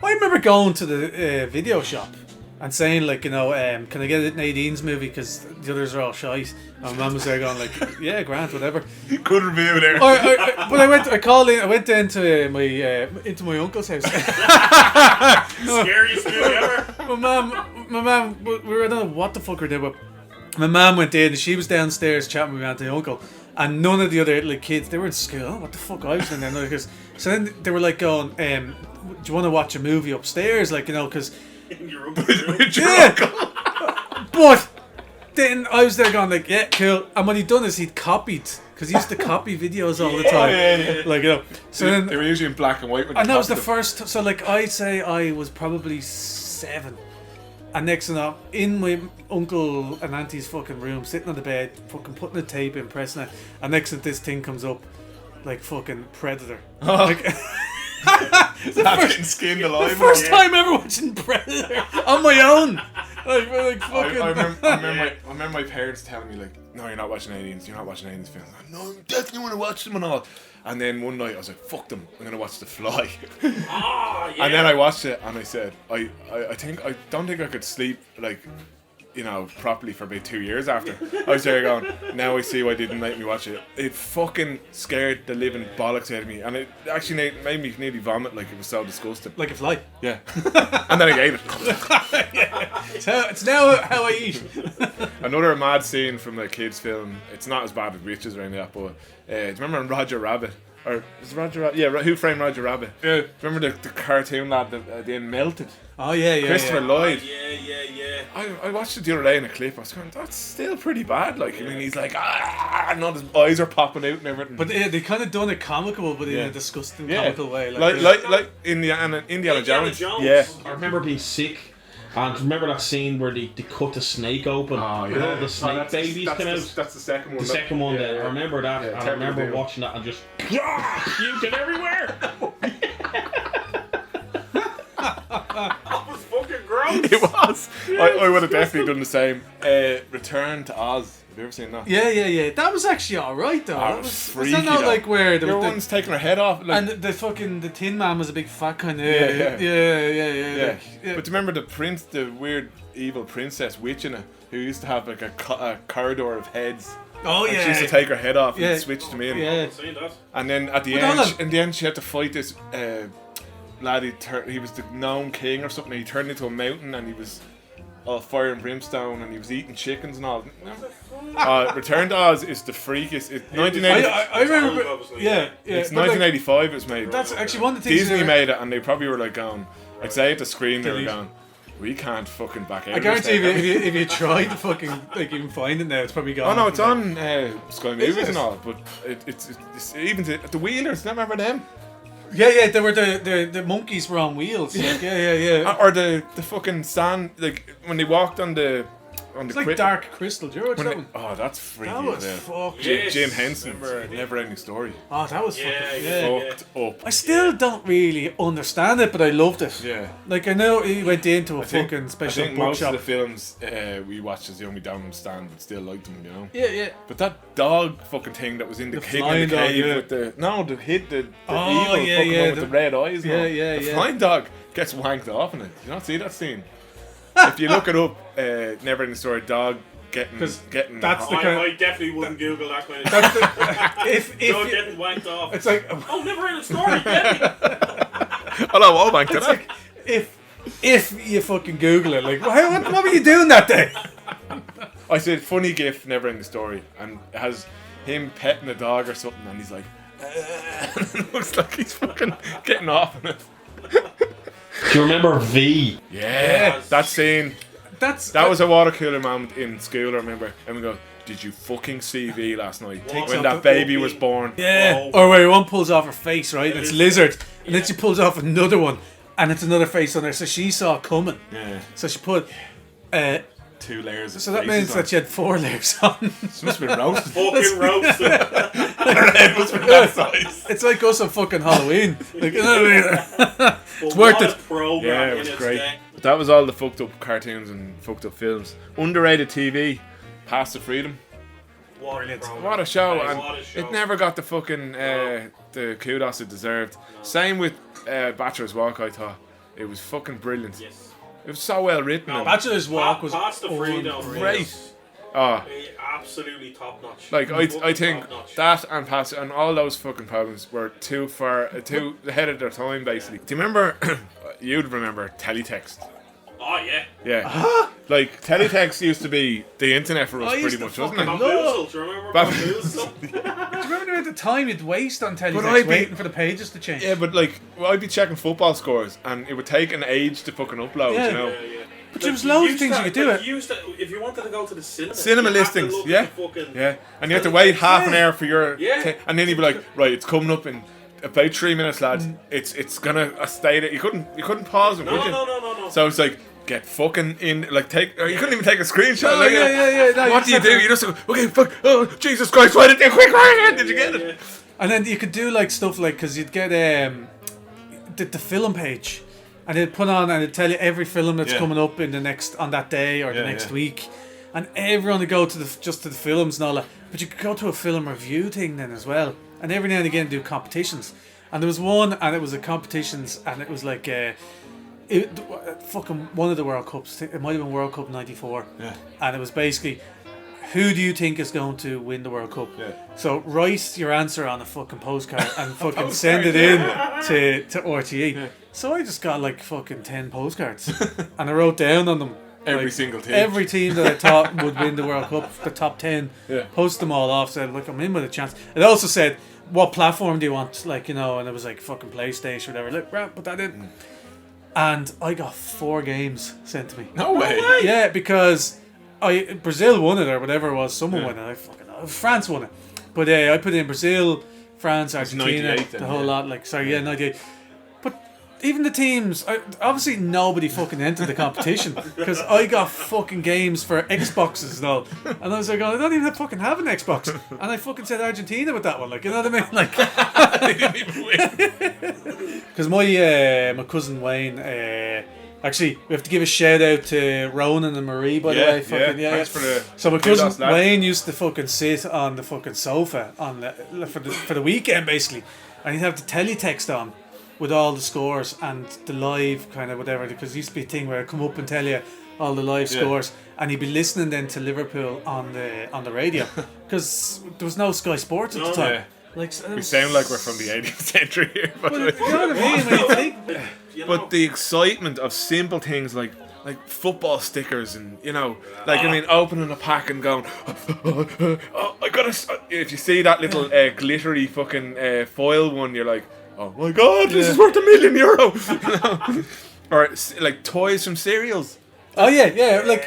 I remember going to the video shop and saying like, can I get an 18s movie because the others are all shite. And my mum was there going like, yeah, grand, whatever. Good review there. But I went down to my uncle's house. Scariest movie ever. My mum, I don't know what the fuck we're doing, but my mum went in and she was downstairs chatting with my auntie and uncle. And none of the other like kids, they were in school. Oh, what the fuck? I was in there. Because so then they were like going, do you want to watch a movie upstairs? Like, because In your uncle's room. But then I was there going like, yeah, cool. And what he'd done is he'd copied, because he used to copy videos all the time. Like, so then they were usually in black and white. And that was the first. So like, I'd say I was probably 7. And next thing up, in my uncle and auntie's fucking room, sitting on the bed, fucking putting the tape in, pressing it, and next thing this thing comes up, like fucking Predator. Like, getting skinned alive. The first time ever watching Predator on my own. Like fucking. I remember my parents telling me like, no, you're not watching 18s. You're not watching 18s films. Like, no, I definitely want to watch them and all. And then one night I was like, fuck them, I'm gonna watch The Fly. And then I watched it and I said, I don't think I could sleep like, properly for about 2 years after. I was there going, now I see why they didn't make me watch it. It fucking scared the living bollocks out of me, and it actually made me nearly vomit. Like, it was so disgusting. Like a fly. Yeah. And then I ate it. It's now how I eat. Another mad scene from the kids' film. It's not as bad as Witches or anything like that, but do you remember in Roger Rabbit? Or was it Roger Rabbit? Yeah, Who Framed Roger Rabbit? Yeah. Remember the cartoon lad that they melted? Oh yeah. Christopher Lloyd. Yeah. I watched it the other day in a clip. I was going, that's still pretty bad. Like, I mean, he's like, and all his eyes are popping out and everything. But they kind of done it comical, but in a disgusting comical way. Like Indiana Jones. Yeah. I remember being sick. And remember that scene where they cut the snake open and all the snake babies came out? That's the second one. The second one then. I remember that. Yeah, and I remember watching that and just puking everywhere. That was fucking gross. It was. I would have definitely done the same. Return to Oz. Have you ever seen that? Yeah. That was actually alright though. That was freaky. Was that not like where the one's taking her head off? Like, and the Tin Man was a big fat kind of Yeah. But do you remember the weird evil princess witch in it, who used to have like a corridor of heads? Oh and she used to take her head off and switch them in. Yeah. And then at the end, she had to fight this lad. He was the gnome king or something. He turned into a mountain and he was all fire and brimstone and he was eating chickens and all. Return to Oz is the freakiest. It's 1980. I remember. Yeah. It's 1985. It was made. That's actually one of the things. Disney made it, and they probably were like going. I'd say at the screen they were going. We can't fucking back out. I guarantee if you tried to fucking even find it now, it's probably gone. Oh no, it's on Sky Movies and all, but it's even the Wheelers. Remember them? Yeah, they were the monkeys were on wheels. Like, yeah. Or the fucking stand, like when they walked on the. It's like Dark Crystal. Do you remember that one? Oh, that's freaky. That was fucked. Jim Henson, Never Ending Story. Oh, that was fucked up. I still don't really understand it, but I loved it. Yeah. Like, I know he went into a fucking special I think bookshop. most of the films we watched as young, we don't understand, but still liked them, you know? Yeah. But that dog fucking thing that was in the cave flying dog, with the evil fucking yeah, one with the red eyes. The flying dog gets wanked off in it. Did you not see that scene? If you look it up, Never Ending Story, dog getting. That's the kind. I definitely wouldn't Google that kind of thing. If dog getting wanked off. It's like Never Ending Story. Get me. Hello, all wanked it. Like if you fucking Google it, like what were you doing that day? I said funny gif, Never Ending Story, and it has him petting a dog or something, and he's like, and it looks like he's fucking getting off on it. Do you remember V? Yeah, that scene. That was a water cooler moment in school, I remember. And we go, did you fucking see V last night? When that baby was born. Yeah. Or where one pulls off her face, right? And it's lizard. And then she pulls off another one. And it's another face on there. So she saw it coming. Yeah. So she put 2 layers of So that means that she had 4 layers on. She must have been roasted. Fucking roasted. Her head must have been that size. It's like us on fucking Halloween. Like, you know what I mean? It's worth it. Yeah, it was great. that was all the fucked up cartoons and fucked up films. Underrated TV, Path to Freedom. What a show, and it never got the fucking the kudos it deserved. Same with Bachelor's Walk. I thought it was fucking brilliant. Yes. It was so well written. No, Bachelor's Walk was Path to Freedom. Great. Oh, absolutely top notch. Like I think that and Pass and all those fucking programs were too ahead of their time. Basically, do you remember? You'd remember Teletext. Oh yeah. Yeah. Like Teletext used to be the internet for us, pretty much, wasn't it? Bamboozle, do you remember Bamboozle? Do you remember at the time you'd waste on Teletext waiting for the pages to change? Yeah, but like, I'd be checking football scores, and it would take an age to fucking upload. Yeah. You know. Yeah. But there was loads of things you could do. If you wanted to go to the cinema. Cinema listings, yeah, and you had to wait half an hour for your, and then you'd be like, right, it's coming up in about 3 minutes, lads. It's gonna stay there. You couldn't pause it, would you? No. So it's like, get fucking in, like you couldn't even take a screenshot. No, yeah. No, what do you do? You just go, okay, fuck, oh Jesus Christ, why did you quick? Did you get it? And then you could do like stuff like, because you'd get the film page, and they'd put on and it'd tell you every film that's coming up in on that day or the next week, and everyone would go to the films and all that. But you could go to a film review thing then as well, and every now and again do competitions. And there was one, and it was a competitions, and it was like fucking one of the World Cups. It might have been World Cup '94. Yeah. And it was basically, who do you think is going to win the World Cup? Yeah. So write your answer on a fucking postcard and fucking send it in to RTE. Yeah. So I just got like fucking 10 postcards, and I wrote down on them every single team. Every team that I thought would win the World Cup, the top 10. Yeah. Post them all off. Said, look, I'm in with a chance. It also said, what platform do you want? Like, you know, and it was like fucking PlayStation or whatever. Look, right, put that in. And I got 4 games sent to me. No way. Yeah, because Brazil won it or whatever it was. Someone won it. I fucking know. France won it. But I put in Brazil, France, Argentina, the whole lot. Like, sorry, 98. But even the teams, obviously nobody fucking entered the competition because I got fucking games for Xboxes and all. And I was like, I don't even fucking have an Xbox. And I fucking said Argentina with that one. Like, you know what I mean? Like, they didn't even win. Because my cousin Wayne, actually, we have to give a shout out to Ronan and Marie, by the way. Thanks for the. So my cousin Wayne used to fucking sit on the fucking sofa for the weekend basically, and he'd have the teletext on with all the scores and the live kind of whatever, because it used to be a thing where I'd come up and tell you all the live scores, and he'd be listening then to Liverpool on the radio because there was no Sky Sports at the time. Yeah. Like, we sound like we're from the 18th century here, but you know what I mean? When you think, but the excitement of simple things like football stickers and, you know, like, I mean, opening a pack and going, oh, I gotta. If you see that little glittery fucking foil one, you're like, oh my god, this is worth €1 million. You know? Or like toys from cereals. Oh yeah, like,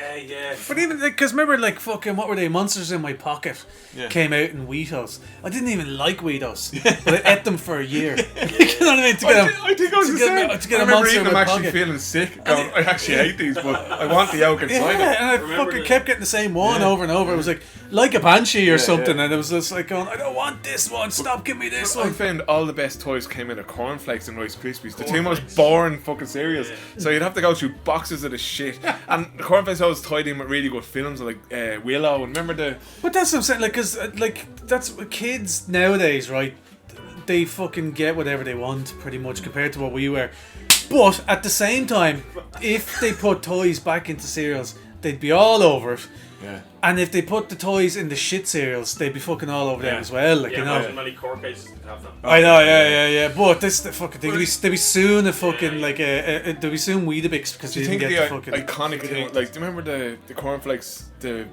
but even because remember, like, fucking what were they? Monsters in My Pocket came out in Wheatos. I didn't even like Wheatos, but I ate them for a year. You know what I mean? I think I was the same. I remember eating them actually feeling sick. Going, I actually hate these, but I want the yolk inside it. And I fucking kept getting the same one over and over. It was like a banshee or something, and it was just like going, I don't want this one. Stop, give me this one. I found all the best toys came in of cornflakes and Rice Krispies, the two most boring fucking cereals. So you'd have to go through boxes of the shit. And the cornflakes always tied in with really good films like Willow. And remember the. But that's what I'm saying. Like, cause that's what kids nowadays, right? They fucking get whatever they want, pretty much, compared to what we were. But at the same time, if they put toys back into cereals, they'd be all over it. Yeah. And if they put the toys in the shit cereals, they'd be fucking all over them as well. Like, you know. Imagine many court cases would have them. I know, yeah. But this the fucking they'd be soon a fucking they'd be soon Weetabix because you didn't get the fucking iconic thing. Like, do you remember the cornflakes, the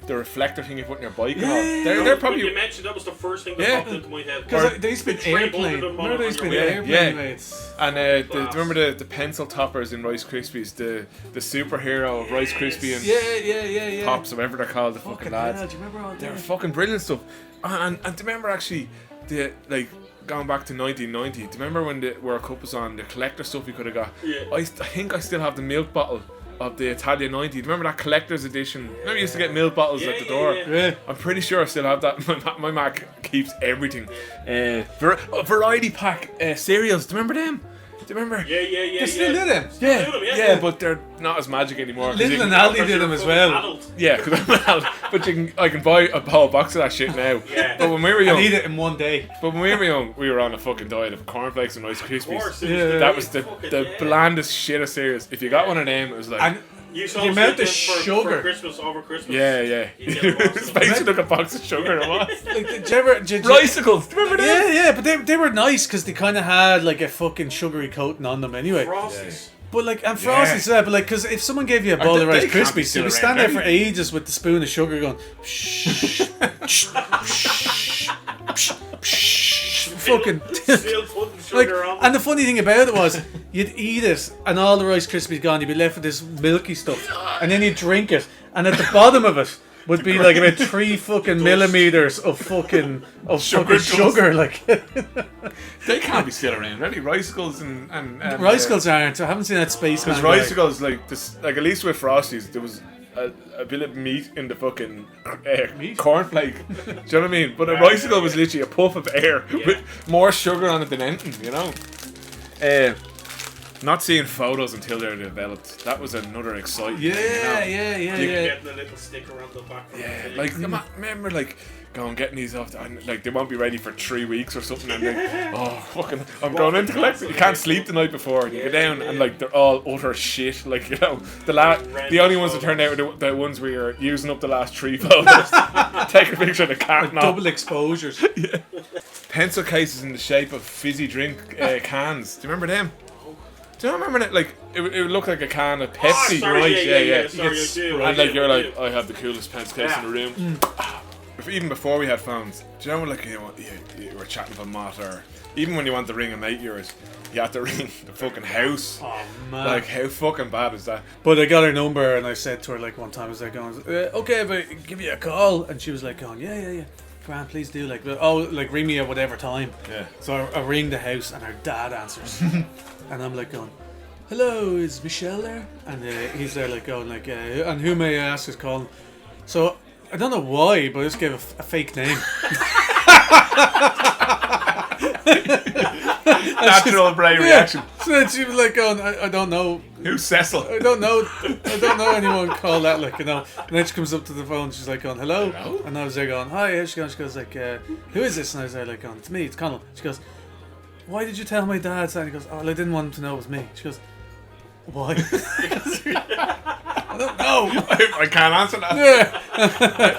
reflector thing you put in your bike? They're probably. You mentioned that was the first thing that popped into my head. Because they used to be airplane. Remember they used to be airplane mates. And do you remember the pencil toppers in Rice Krispies? The superhero of Rice Krispie and Pops, or whatever they're called, the fucking lads. Do you remember all that? They were fucking brilliant stuff. And do you remember actually going back to 1990? Do you remember when the World Cup was on, the collector stuff you could have got? Yeah. I think I still have the milk bottle of the Italia 90. Do you remember that collector's edition? Remember you used to get milk bottles at the door? Yeah. I'm pretty sure I still have that. My Mac keeps everything. Variety pack cereals. Do you remember them? Do you remember? Yeah. They still do them. Yeah, but they're not as magic anymore. Lidl and Aldi did them as well. Adult. Yeah, because I'm an adult. But I can buy a whole box of that shit now. Yeah. But when we were I young, eat it in one day. But when we were young, we were on a fucking diet of cornflakes and Rice Krispies. Yeah. That was the blandest shit of cereals. If you got one of them, it was like... And You the amount of sugar. for Christmas over Christmas. Yeah. It's basically like a box of sugar. It was. Like, did you ever... Ricicles, do you remember that? Yeah, but they were nice because they kind of had like a fucking sugary coating on them anyway. Frosties. But like, and Frosties, yeah, but like, because if someone gave you a bowl of Rice Krispies, you'd be standing there for ages with the spoon of sugar going, fucking. Still putting sugar on. And the funny thing about it was, you'd eat it, and all the Rice Krispies gone, you'd be left with this milky stuff, and then you'd drink it, and at the bottom of it would be like about 3 fucking millimeters of fucking sugar, like. They can't be still around, really. Ricicles and Ricicles aren't. I haven't seen that space. Because Ricicles, like this, like at least with Frosties, there was a bit of meat in the fucking cornflake. Do you know what I mean? But a Ricicle was literally a puff of air with more sugar on it than anything, you know. Not seeing photos until they're developed. That was another exciting thing, Yeah. Getting the little sticker on the back. Yeah, like remember like going getting these off, and like they won't be ready for 3 weeks or something, and like, oh fucking, I'm going in to collect it. You can't sleep the night before, and you go down, and like they're all utter shit. Like, you know, the only ones that turned out were the ones where you're using up the last 3 photos. Take a picture of the cat. Double exposures. Yeah. Pencil cases in the shape of fizzy drink cans. Do you remember them? Do you remember that? Like, it would look like a can of Pepsi, right? Yeah. Sorry, I do. And like, you're like, I have the coolest pencil case in the room. Even before we had phones, do you know, like, you were chatting with a mot, or even when you want to ring a mate of yours, you had to ring the fucking house. Oh man! Like, how fucking bad is that? But I got her number, and I said to her like one time, I was like, going, okay, but give you a call, and she was like, going, yeah. Grant, please do, like, like ring me at whatever time. Yeah. So I ring the house, and her dad answers, and I'm like going, hello, is Michelle there? And he's there like going like, and who may I ask is calling? So I don't know why, but I just gave a fake name. Natural brain reaction. So she was like going, I don't know. Who's Cecil? I don't know anyone called that, like, you know. And then she comes up to the phone, she's like going, hello? And I was there going, hi. She goes like, who is this? And I was there like going, it's me, it's Connell. She goes, why did you tell my dad? And he goes, oh, I didn't want him to know it was me. She goes, why? I don't know. I can't answer that. Yeah.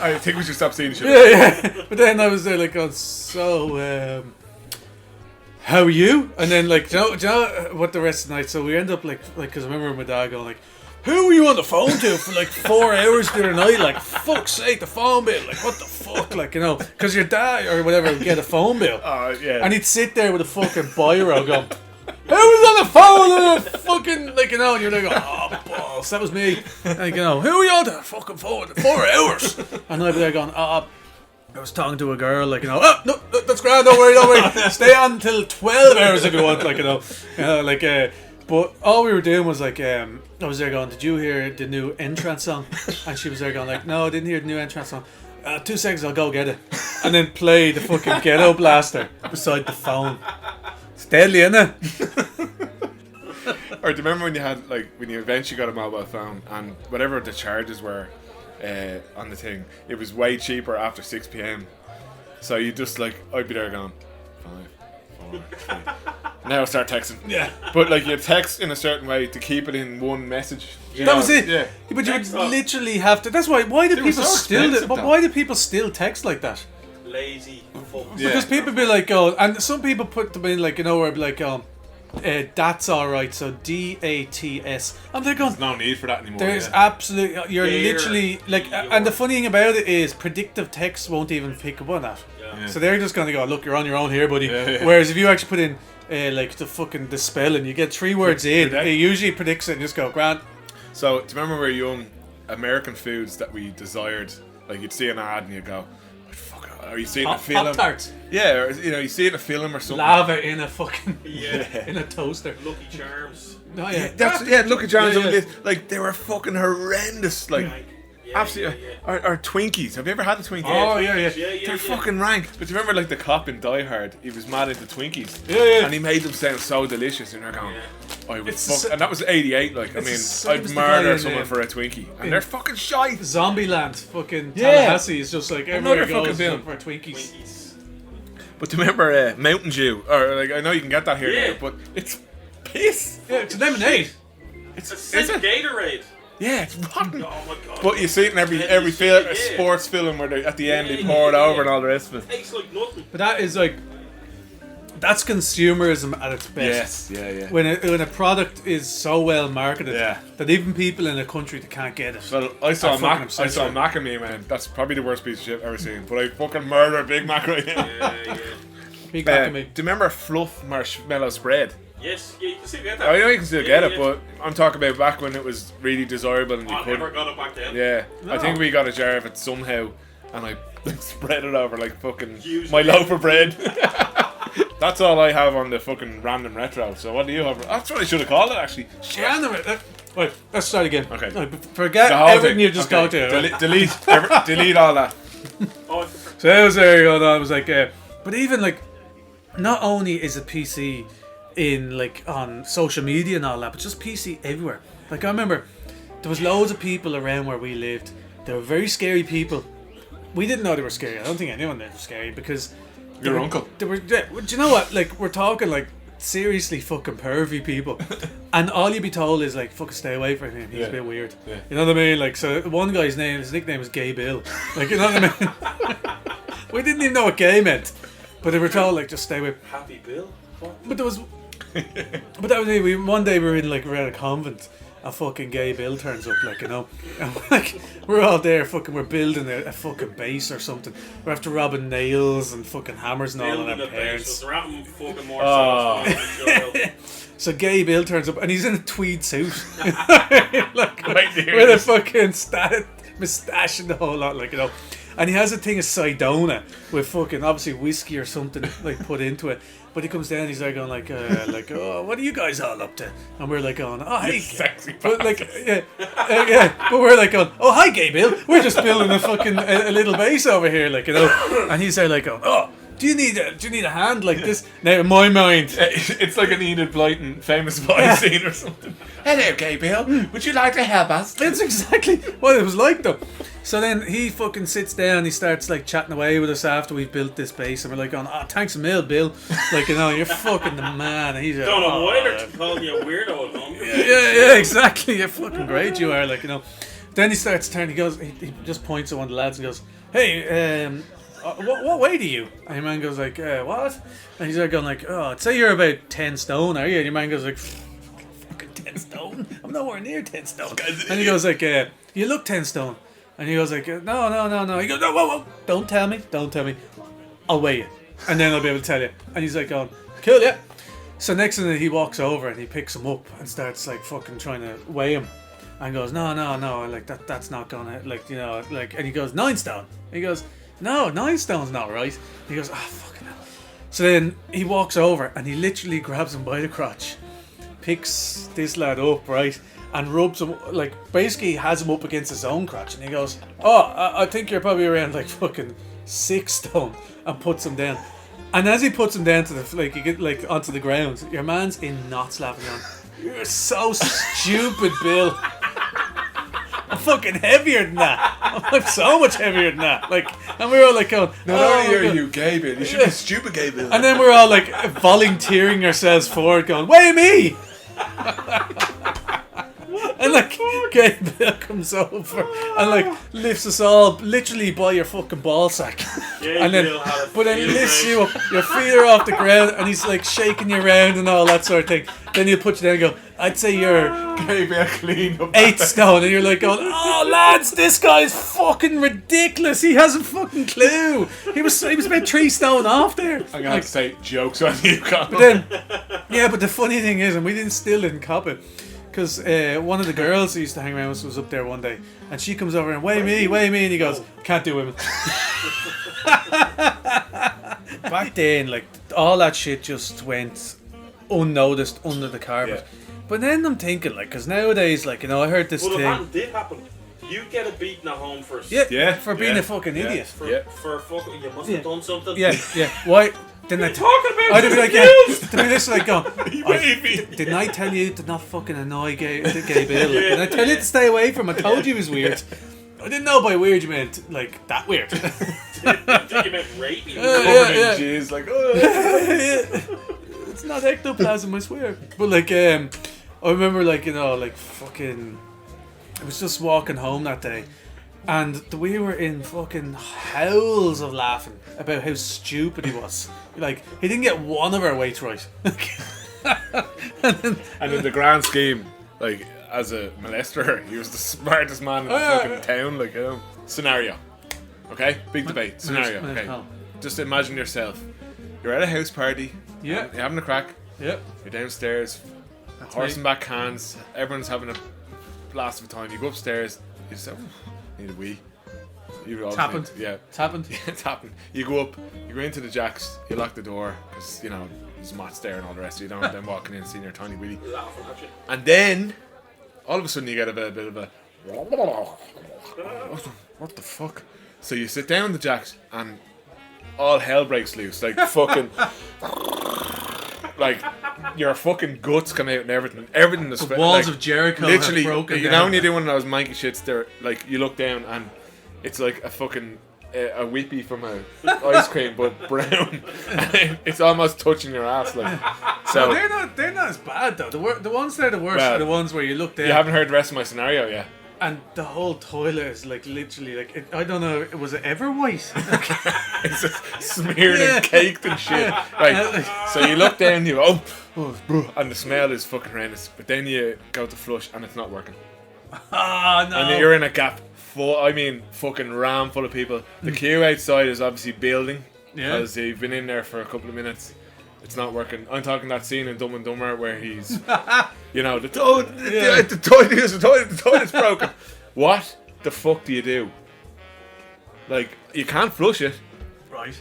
I think we should stop seeing shit. Yeah. But then I was there like going, so, how are you? And then like, do you know what the rest of the night? So we end up like, because I remember my dad going like, who were you on the phone to for like 4 hours the other night? Like, fuck's sake, the phone bill. Like, what the fuck? Like, you know, because your dad or whatever would get a phone bill. Oh, yeah. And he'd sit there with a fucking biro going, who was on the phone on the fucking, like, you know, and you're like, oh, balls, that was me. Like, you know, who were you on the fucking phone? 4 hours. And I'd be there going, I was talking to a girl, like, you know, oh, no, that's grand, don't worry. Stay on until 12 hours if you want, like, you know, like, but all we were doing was like, I was there going, did you hear the new entrance song? And she was there going like, no, I didn't hear the new entrance song. 2 seconds, I'll go get it. And then play the fucking ghetto blaster beside the phone. It's deadly, isn't it? Or do you remember when you had, like, when you eventually got a mobile phone and whatever the charges were on the thing, it was way cheaper after 6 p.m. So you just, like, I'd be there going, 5, 4, 3. Now start texting. Yeah. But like you text in a certain way to keep it in one message. That was it. Yeah. But you would literally have to. That's why do people still? But why do people still text like that? Lazy fuck. Yeah. Because people be like, oh, and some people put them in like, you know, where be like, that's alright. So DATS. And they're going. There's no need for that anymore. There's absolutely. You're literally like, and the funny thing about it is, predictive text won't even pick up on that. Yeah. So they're just gonna go, look, you're on your own here, buddy. Yeah. Whereas if you actually put in like the spelling, you get 3 words in, it usually predicts it and just go, Grant. So, do you remember when we were young, American foods that we desired, like you'd see an ad and you'd go, fuck, are you seeing a film? Pop-Tarts. Yeah, or, you know, you see it in a film or something. Lava in a fucking, Yeah. in a toaster. Lucky Charms. No, yeah. Lucky Charms. Yeah. Like, they were fucking horrendous. Like, Absolutely. Or Twinkies. Have you ever had the Twinkies? Oh, yeah. They're fucking rank. But do you remember like the cop in Die Hard? He was mad into Twinkies. Yeah. And he made them sound so delicious. And they're going, I would It's fuck. And that was 88. Like, I mean, I'd murder someone for a Twinkie. And they're fucking shite. Zombieland, fucking Tallahassee is just like everywhere goes fucking for Twinkies. But do you remember Mountain Dew? Or like, I know you can get that here now, but it's piss. Yeah, it's lemonade. It's Gatorade. Yeah, it's rotten. Oh my god. But you see it in every sports film where they, at the end they pour it over and all the rest of it. Tastes like nothing. But that is like, that's consumerism at its best. Yes, yeah. When a product is so well marketed Yeah. that even people in a country that can't get it. Well, I saw fucking obsessed with it. Macamee, man. That's probably the worst piece of shit I've ever seen. But I fucking murder Big Mac right now. Yeah. Big Do Macamee. you remember Fluff Marshmallow Spread? Yes, you can still get that. I know you can still get it, Yeah. but I'm talking about back when it was really desirable and you I never couldn't. got it back then. Yeah, I No. think we got a jar of it somehow, and I spread it over like fucking Huge. my loaf of bread. That's all I have on the fucking random retro. So what do you have? That's what I should have called it actually. Shit. Random. Wait, let's start again. Okay. Forget The whole everything thing. you just Okay. got to. Delete all that. Oh, So that was there. I was like, but even like, not only is it PC in like on social media and all that, but just PC everywhere. Like I remember, there was loads of people around where we lived. They were very scary people. We didn't know they were scary. I don't think anyone knew they were scary because Your uncle. They were. Do you know what? Like we're talking like seriously fucking pervy people, and all you'd be told is like fucking stay away from him. He's a bit weird. Yeah. You know what I mean? Like so, one guy's his nickname was Gay Bill. Like you know what I mean? We didn't even know what gay meant, but they were told like just stay away. Happy Bill. But there was, but that was it. One day we were at a convent. A fucking Gay Bill turns up, like, you know, and we're all there, fucking, we're building a fucking base or something. We're after robbing nails and fucking hammers and all on Building our a base. parents. They're having fucking more Oh. So Gay Bill turns up and he's in a tweed suit, like, Right there. with a fucking moustache and the whole lot, like, you know. And he has a thing of Sidona with fucking obviously whiskey or something like put into it. But he comes down, he's like going like, oh, what are you guys all up to? And we're like going, oh, hey, sexy but like, yeah, but we're like going, oh, hi, Gay Bill, we're just building a fucking a little base over here, like, you know. And he's there like going, oh, do you need a hand like this? Now in my mind, It's like an Enid Blyton famous boy scene or something. Hello, Gay Bill. Would you like to help us? that's exactly what it was like though. So then he fucking sits down, he starts like chatting away with us after we've built this base, and we're like going, oh, thanks a mil, Bill. Like, you know, you're fucking the man. And he's like, Don't know oh, why they're calling you a weirdo at home. yeah, exactly. You're fucking great, you are, like, you know. Then he starts turning, he just points at one of the lads and goes, hey, what weight are you? And your man goes like, what? And he's like going like, oh, I'd say you're about 10 stone, are you? And your man goes like, fucking 10 stone? I'm nowhere near 10 stone. And he goes like, you look 10 stone. And he goes like, no. He goes, no, whoa, don't tell me. I'll weigh you. And then I'll be able to tell you. And he's like going, cool, yeah. So next thing he walks over and he picks him up and starts like fucking trying to weigh him. And goes, no, like that's not gonna, like, you know, like, and he goes, 9 stone. He goes, no, 9 stone's not right. He goes, fucking hell. So then he walks over and he literally grabs him by the crotch, picks this lad up, right, and rubs him, like, basically has him up against his own crotch, and he goes, I think you're probably around like fucking 6 stone, and puts him down. And as he puts him down to the, like, you get like onto the ground, your man's in knots laughing on. You're so stupid, Bill. I'm fucking heavier than that. I'm so much heavier than that. Like, and we're all like going, Not oh, only are God. you Gay Bill, you should be stupid Gay Bill. And then we're all like volunteering ourselves forward, going, weigh me! And like, Gay Bill comes over and like lifts us all literally by your fucking ball sack. And then, but then lifts you up, your feet are off the ground, and he's like shaking you around and all that sort of thing. Then he'll put you down and go, I'd say you're Gay Bill clean up. 8 stone, and you're like going, oh lads, this guy's fucking ridiculous. He has a fucking clue. He was about 3 stone off there. I'm gonna have to say jokes on you, Colin. But then, yeah, but the funny thing is, and we still didn't cop it, because one of the girls who used to hang around with us was up there one day, and she comes over and weigh me, and he goes, can't do women. Back then, like, all that shit just went unnoticed under the carpet. Yeah. But then I'm thinking, like, because nowadays, like, you know, I heard this Well, thing. that did happen. You get a beating at home for for being a fucking idiot. For fucking, you must have done something. Yeah. Why? Didn't I talking about? I'd be like, to be this like, didn't I tell you to not fucking annoy gay Bill? Did I tell you to stay away from him? I told you he was weird. I didn't know by weird you meant like that weird. I think you meant rapey. Covered in jizz, like, It's not ectoplasm, I swear. But like, I remember like, like fucking, I was just walking home that day, and we were in fucking howls of laughing about how stupid he was. Like, he didn't get one of our weights right. and in the grand scheme, like, as a molester, he was the smartest man in the fucking town. Like, scenario. Okay? Big debate. Scenario. Okay. Just imagine yourself. You're at a house party. Yeah. You're having a crack. Yep. You're downstairs. Horse and back hands. Everyone's having a blast of a time. You go upstairs. You say, need a wee. It's happened. It's happened. It's happened. You go up. You go into the jacks. You lock the door because there's mats there and all the rest. So you don't want them walking in and seeing your tiny willy. And then all of a sudden you get a bit of a what the fuck? So you sit down in the jacks and all hell breaks loose. Like fucking like your fucking guts come out and everything. Everything is the walls of Jericho literally have broken you down. know when you do one of those manky shits there, like you look down and it's like a fucking a whippy from a ice cream but brown. It's almost touching your ass, like. So they're not as bad though. The ones that are the worst are the ones where you look down. You haven't heard the rest of my scenario yet. And the whole toilet is like literally like I don't know. Was it ever white? It's just smeared and caked and shit. Right. So you look down, you go, and the smell is fucking horrendous. But then you go to flush and it's not working. Oh no! And you're in a gap fucking ram full of people. The queue outside is obviously building. Yeah. Because you've been in there for a couple of minutes. It's not working. I'm talking that scene in Dumb and Dumber where he's, the toilet's broken. What the fuck do you do? Like, you can't flush it. Right.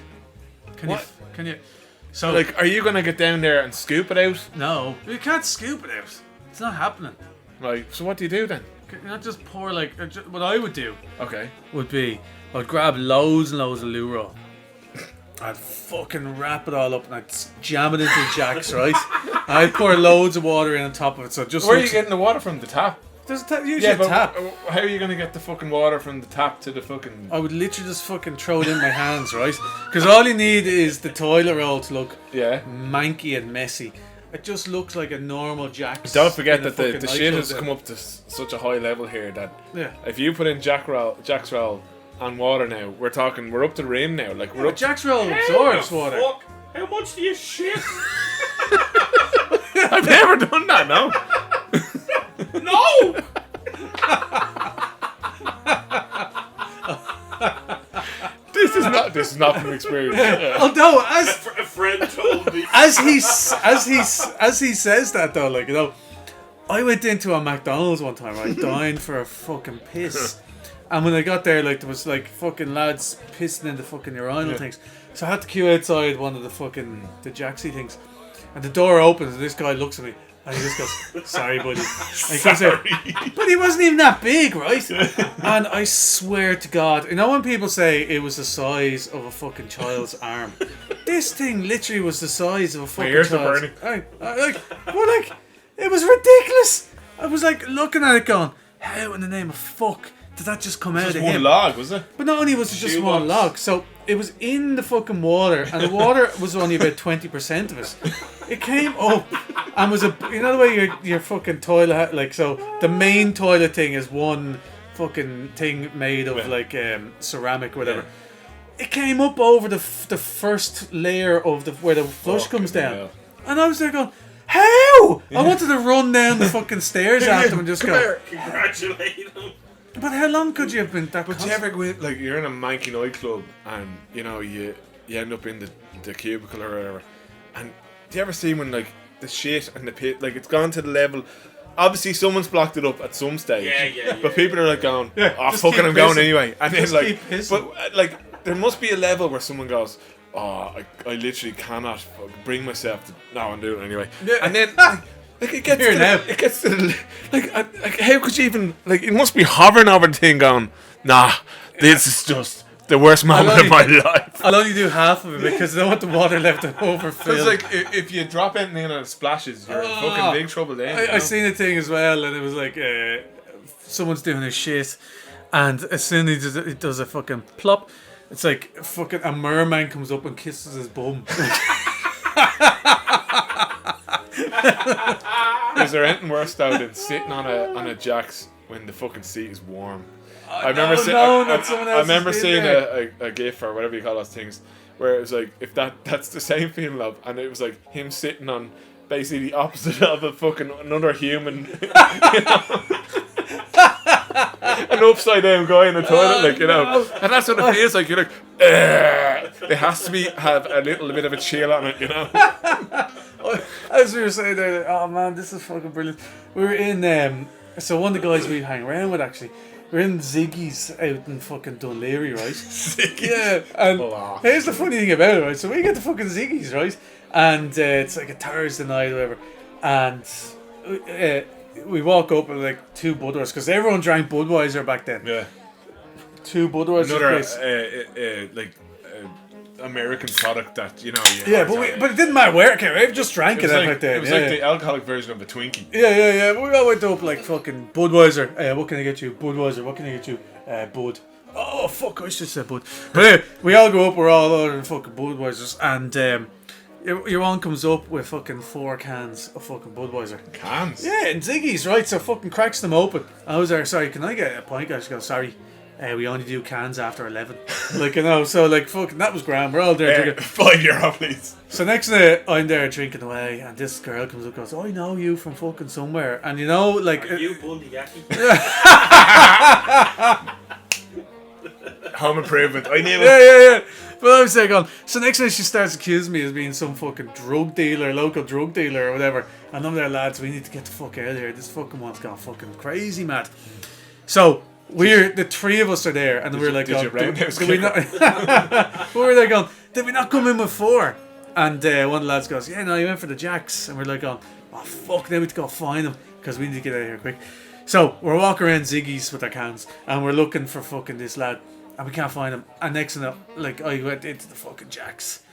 Can you? So, like, are you gonna get down there and scoop it out? No, you can't scoop it out. It's not happening. Right. So what do you do then? Can you not just pour like what I would do? Okay. Would be I'd grab loads and loads of loo roll. I'd fucking wrap it all up and I'd jam it into the jacks, right? I'd pour loads of water in on top of it, so just. Where are you getting the water from? The tap? There's usually a tap. How are you gonna get the fucking water from the tap to the fucking? I would literally just fucking throw it in my hands, right? Because all you need is the toilet roll to look manky and messy. It just looks like a normal Jack's. Don't forget that the shit has come up to such a high level here that if you put in Jack's roll and water now, we're up to the rim now. Like we're up. Jack's roll absorbs water. Fuck? How much do you shit? I've never done that. No. No. This is not from experience. Although a friend told me. as he says that though, like I went into a McDonald's one time, right, dying for a fucking piss. And when I got there, like, there was, like, fucking lads pissing in the fucking urinal things. So I had to queue outside one of the fucking, the Jacksy things. And the door opens and this guy looks at me. And he just goes, sorry, buddy. And he comes out, but he wasn't even that big, right? And I swear to God, when people say it was the size of a fucking child's arm, this thing literally was the size of a fucking child's arm. It was ridiculous. I was, like, looking at it going, how in the name of fuck did that just come out of him? One log, was it? But not only was it just one log, so it was in the fucking water, and the water was only about 20% of it. It came up and was the way your fucking toilet like, so the main toilet thing is one fucking thing made of like ceramic or whatever. It came up over the first layer of where the flush comes down, and I was there going, how? I wanted to run down the fucking stairs after him and just go, congratulate him. But how long could you have been that? But do you ever go in, like, you're in a manky nightclub and you end up in the cubicle or whatever, and do you ever see when like the shit and the pit, like, it's gone to the level? Obviously, someone's blocked it up at some stage. But people are like going, "Oh, fucking, I'm going anyway." And then like, but like, there must be a level where someone goes, "Oh, I literally cannot bring myself to. No, I'm doing it anyway." And then like, Like it gets Here to now. it gets to the, like how could you even like? It must be hovering over the thing, going, nah, this is just the worst moment of my life. I'll only do half of it because I don't want the water left to overfill. It's like if you drop anything in and it splashes, you're in fucking big trouble then. I seen a thing as well, and it was like someone's doing a shit, and as soon as it does a fucking plop, it's like fucking a merman comes up and kisses his bum. Is there anything worse though than sitting on a jacks when the fucking seat is warm? I remember seeing a gif or whatever you call those things, where it was like if that's the same feeling of, and it was like him sitting on basically the opposite of a fucking another human, an upside down guy in the toilet, like, you know, and that's what it feels like. You're like, it has to have a little bit of a chill on it, you know. As we were saying there, oh man, this is fucking brilliant. We were in so one of the guys we hang around with actually. We're in Ziggy's out in fucking Dunleary, right? Ziggy's? Yeah, and here's the funny thing about it, right? So we get to fucking Ziggy's, right? And it's like a Thursday night or whatever. And we walk up with like 2 Budweisers, because everyone drank Budweiser back then. Yeah. 2 Budweisers. Another, American product that, you know. But it didn't matter where it came. I just drank it back then. It was like the alcoholic version of a Twinkie. Yeah. We all went up like fucking Budweiser. What can I get you? Budweiser. What can I get you? Bud. Oh fuck! I should have said Bud. But anyway, we all go up. We're all ordering fucking Budweisers, and your one comes up with fucking 4 cans of fucking Budweiser. Cans? Yeah, and Ziggy's, right? So fucking cracks them open. I was there. Sorry, can I get a pint? I just go, sorry. We only do cans after 11. Like, you know, so like fucking that was grand. We're all there drinking. 5-year-old, please. So next night I'm there drinking away, and this girl comes up and goes, I know you from fucking somewhere. And you know, like, are you Bundy Yaki? Home Improvement. I knew it. Yeah. But I was like, so next night she starts accusing me of being some fucking local drug dealer or whatever. And I'm there, lads, we need to get the fuck out of here. This fucking one's gone fucking crazy mad. So the 3 of us are there, and we're like, did we not? We're there going, did we not come in with 4? And one of the lads goes, yeah, no, you went for the jacks. And we're like going, oh fuck, now we need to go find them because we need to get out of here quick. So we're walking around Ziggy's with our cans, and we're looking for fucking this lad, and we can't find him. And next thing, like, I went into the fucking jacks,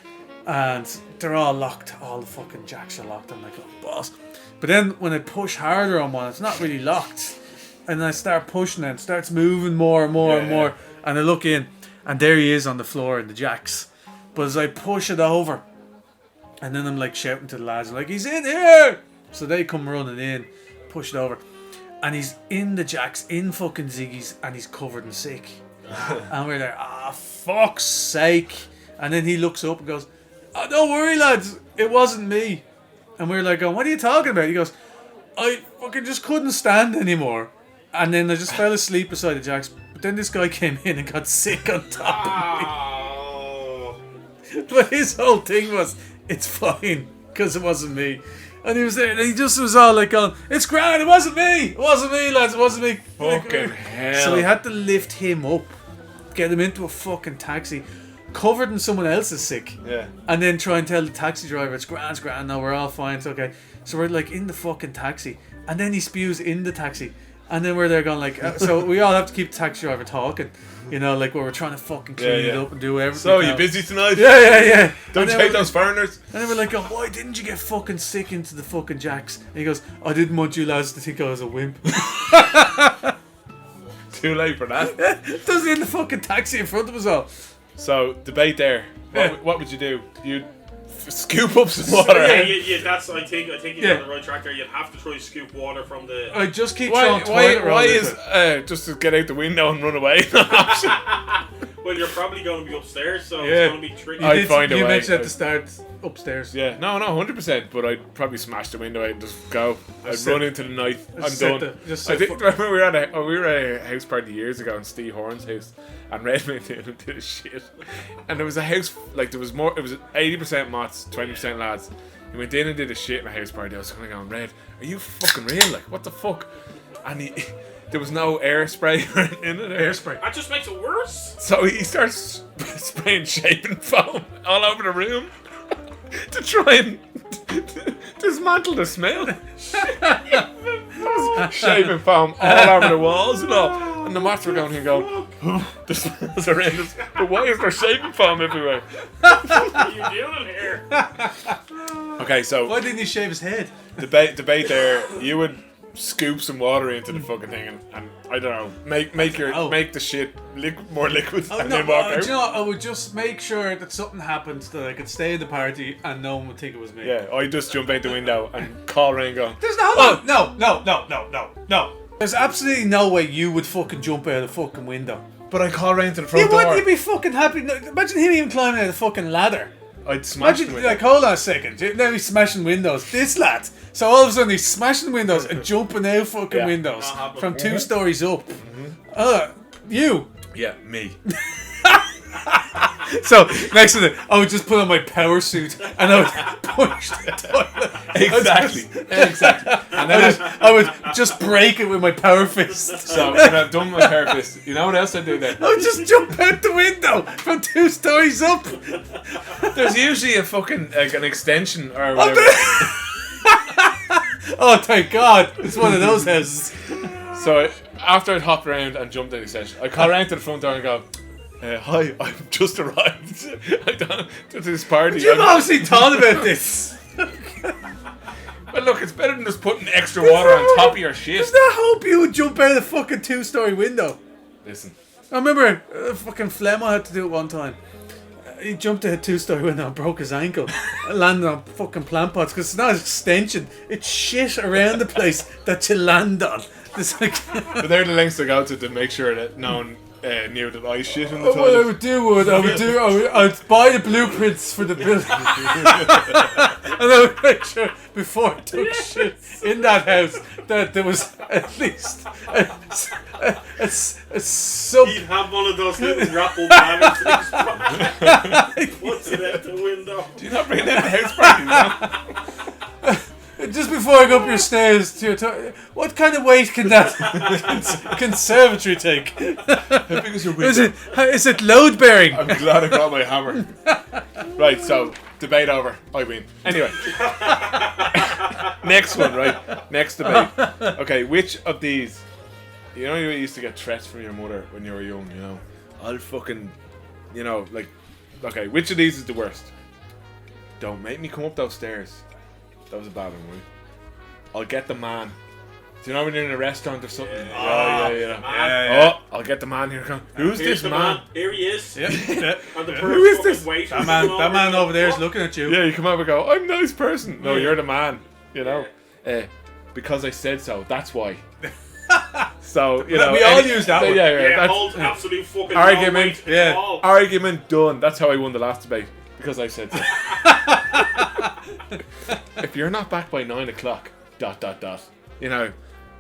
and they're all locked. All the fucking jacks are locked. I'm like, oh boss. But then when I push harder on one, it's not really locked. And I start pushing it, it starts moving more and more. And I look in, and there he is on the floor in the jacks. But as I push it over, and then I'm like shouting to the lads, like, he's in here! So they come running in, push it over. And he's in the jacks, in fucking Ziggy's, and he's covered in sick. And we're there, fuck's sake. And then he looks up and goes, oh, don't worry, lads, it wasn't me. And we're like, what are you talking about? He goes, I fucking just couldn't stand anymore. And then I just fell asleep beside the jacks. But then this guy came in and got sick on top of me. But his whole thing was, it's fine, because it wasn't me. And he was there, and he just was all like, it's grand, it wasn't me, lads, it wasn't me. Fucking hell. So we had to lift him up, get him into a fucking taxi, covered in someone else's sick. Yeah. And then try and tell the taxi driver, it's grand, no, we're all fine, it's okay. So we're like in the fucking taxi, and then he spews in the taxi. And then we're there going like, so we all have to keep the taxi driver talking, you know, like where we're trying to fucking clean it up and do everything. So, you busy tonight? Yeah. Don't you hate those foreigners? And then we're like, why didn't you get fucking sick into the fucking jacks? And he goes, I didn't want you lads to think I was a wimp. Too late for that. Does he in the fucking taxi in front of us all? So, debate there. What would you do? You'd scoop up some water. Yeah, that's. I think you're on the right track there. You'd have to try to scoop water from the. I just keep throwing toilet roll. Why is just to get out the window and run away? Well, you're probably going to be upstairs, so it's going to be tricky. I'd find a way. You mentioned at the start upstairs. Yeah, no, 100%. But I'd probably smash the window out and just go. I'd run into the night. I'm done. I think remember we were at a house party years ago in Steve Horn's house, and Redmond did a shit. And there was a house like there was more. It was 80% mots, 20% lads. He went in and did a shit in a house party. I was kind of going, Red, are you fucking real? Like, what the fuck? And there was no air spray in it. Airspray. That just makes it worse. So he starts spraying shaving foam all over the room to try and dismantle the smell. Shaving foam all over the walls and all. And the mats were going here going, the smell's horrendous. But why is there shaving foam everywhere? What are you doing here? Okay, so Why didn't he shave his head? debate there. You would scoop some water into the fucking thing and I don't know, make the shit more liquid and then walk out. Do you know what? I would just make sure that something happened that I could stay at the party and no one would think it was me. Yeah, I just jump out the window and call around and go, There's no. There's absolutely no way you would fucking jump out of the fucking window. but I call around to the front You door. wouldn't. You'd be fucking happy. No, imagine him even climbing out of the fucking ladder. I'd smash Imagine, the like, hold on a second. Now he's smashing windows. This lad. So all of a sudden he's smashing windows and jumping out fucking Yeah. windows Uh-huh. from 2 stories up. You. Yeah, me. So next to it, I would just put on my power suit and I would push the toilet. Exactly. And then I would just break it with my power fist. so when I've done my therapist, you know what else I do then? I would just jump out the window from 2 stories up. There's usually a fucking like an extension or whatever. Oh, thank God. It's one of those houses. So after I'd hopped around and jumped out the extension, I call around to the front door and go, hi, I've just arrived to this party. You've obviously thought about this. But look, it's better than just putting extra water on top of your shit. Does that hope you would jump out of the fucking 2-story window? Listen, I remember fucking Flemo had to do it one time. He jumped out a 2-story window and broke his ankle. Landed on fucking plant pots because it's not an extension. It's shit around the place that you land on. It's like... but they're the lengths to go to make sure that no one knew that I shit in the What I toilet. would do I'd buy the blueprints for the building. And I would make sure before I took shit in that house that there was at least a sub. He'd have one of those little grapple banners in his pocket. Puts it out the window. Do you not bring that to house parties, man? Just before I go up your stairs to your what kind of weight can that conservatory take? How big is your window? Is it load bearing? I'm glad I got my hammer. Right, so debate over. I win. Anyway, next one. Right, next debate. Okay, which of these? You know, you used to get threats from your mother when you were young. You know, I'll fucking, you know, like, okay, which of these is the worst? Don't make me come up those stairs. That was a bad one, right? I'll get the man. Do you know when you're in a restaurant or something? Yeah. Oh, I'll get the man here. Who's Here's this the man? Here he is. Yeah. And the Who is fucking this? waitress That coming man over there is going, looking at you. Yeah, you come over and go, I'm a nice person. No, Yeah. you're the man. You know, because I said so. That's why. So you know, We all use that one. Yeah, Yeah, that's hold absolute fucking argument. no weight at Yeah. all. argument done. That's how I won the last debate because I said so. If you're not back by 9 o'clock, ... You know,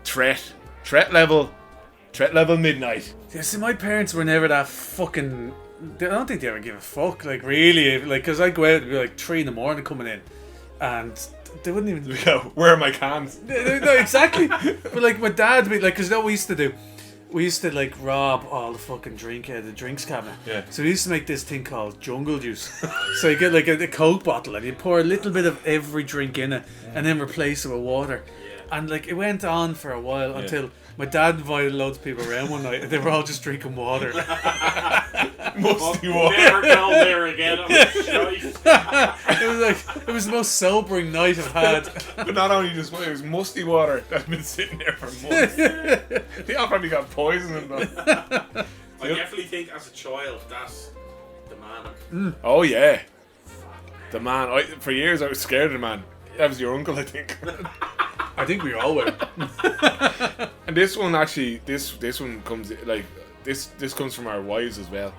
threat level midnight. Yeah, see, my parents were never that fucking. I don't think they ever give a fuck. Like really, like because I go out and be like 3 in the morning coming in, and they wouldn't even. Go, where are my cans? No, exactly. But like my dad would be like, because what we used to do, we used to like rob all the fucking drink out of the drinks cabinet. Yeah. So we used to make this thing called jungle juice. So you get like a Coke bottle and you pour a little bit of every drink in it and then replace it with water. And like it went on for a while until my dad invited loads of people around one night and they were all just drinking water. Musty water. Never go there again. I'm shite. It was the most sobering night I've had. But not only just it was musty water that's been sitting there for months. They all probably got poison in them. I definitely think as a child, that's the man. Oh yeah, the man. For years I was scared of the man. That was your uncle, I think. I think we all were. And this one actually, this one comes like this comes from our wives as well.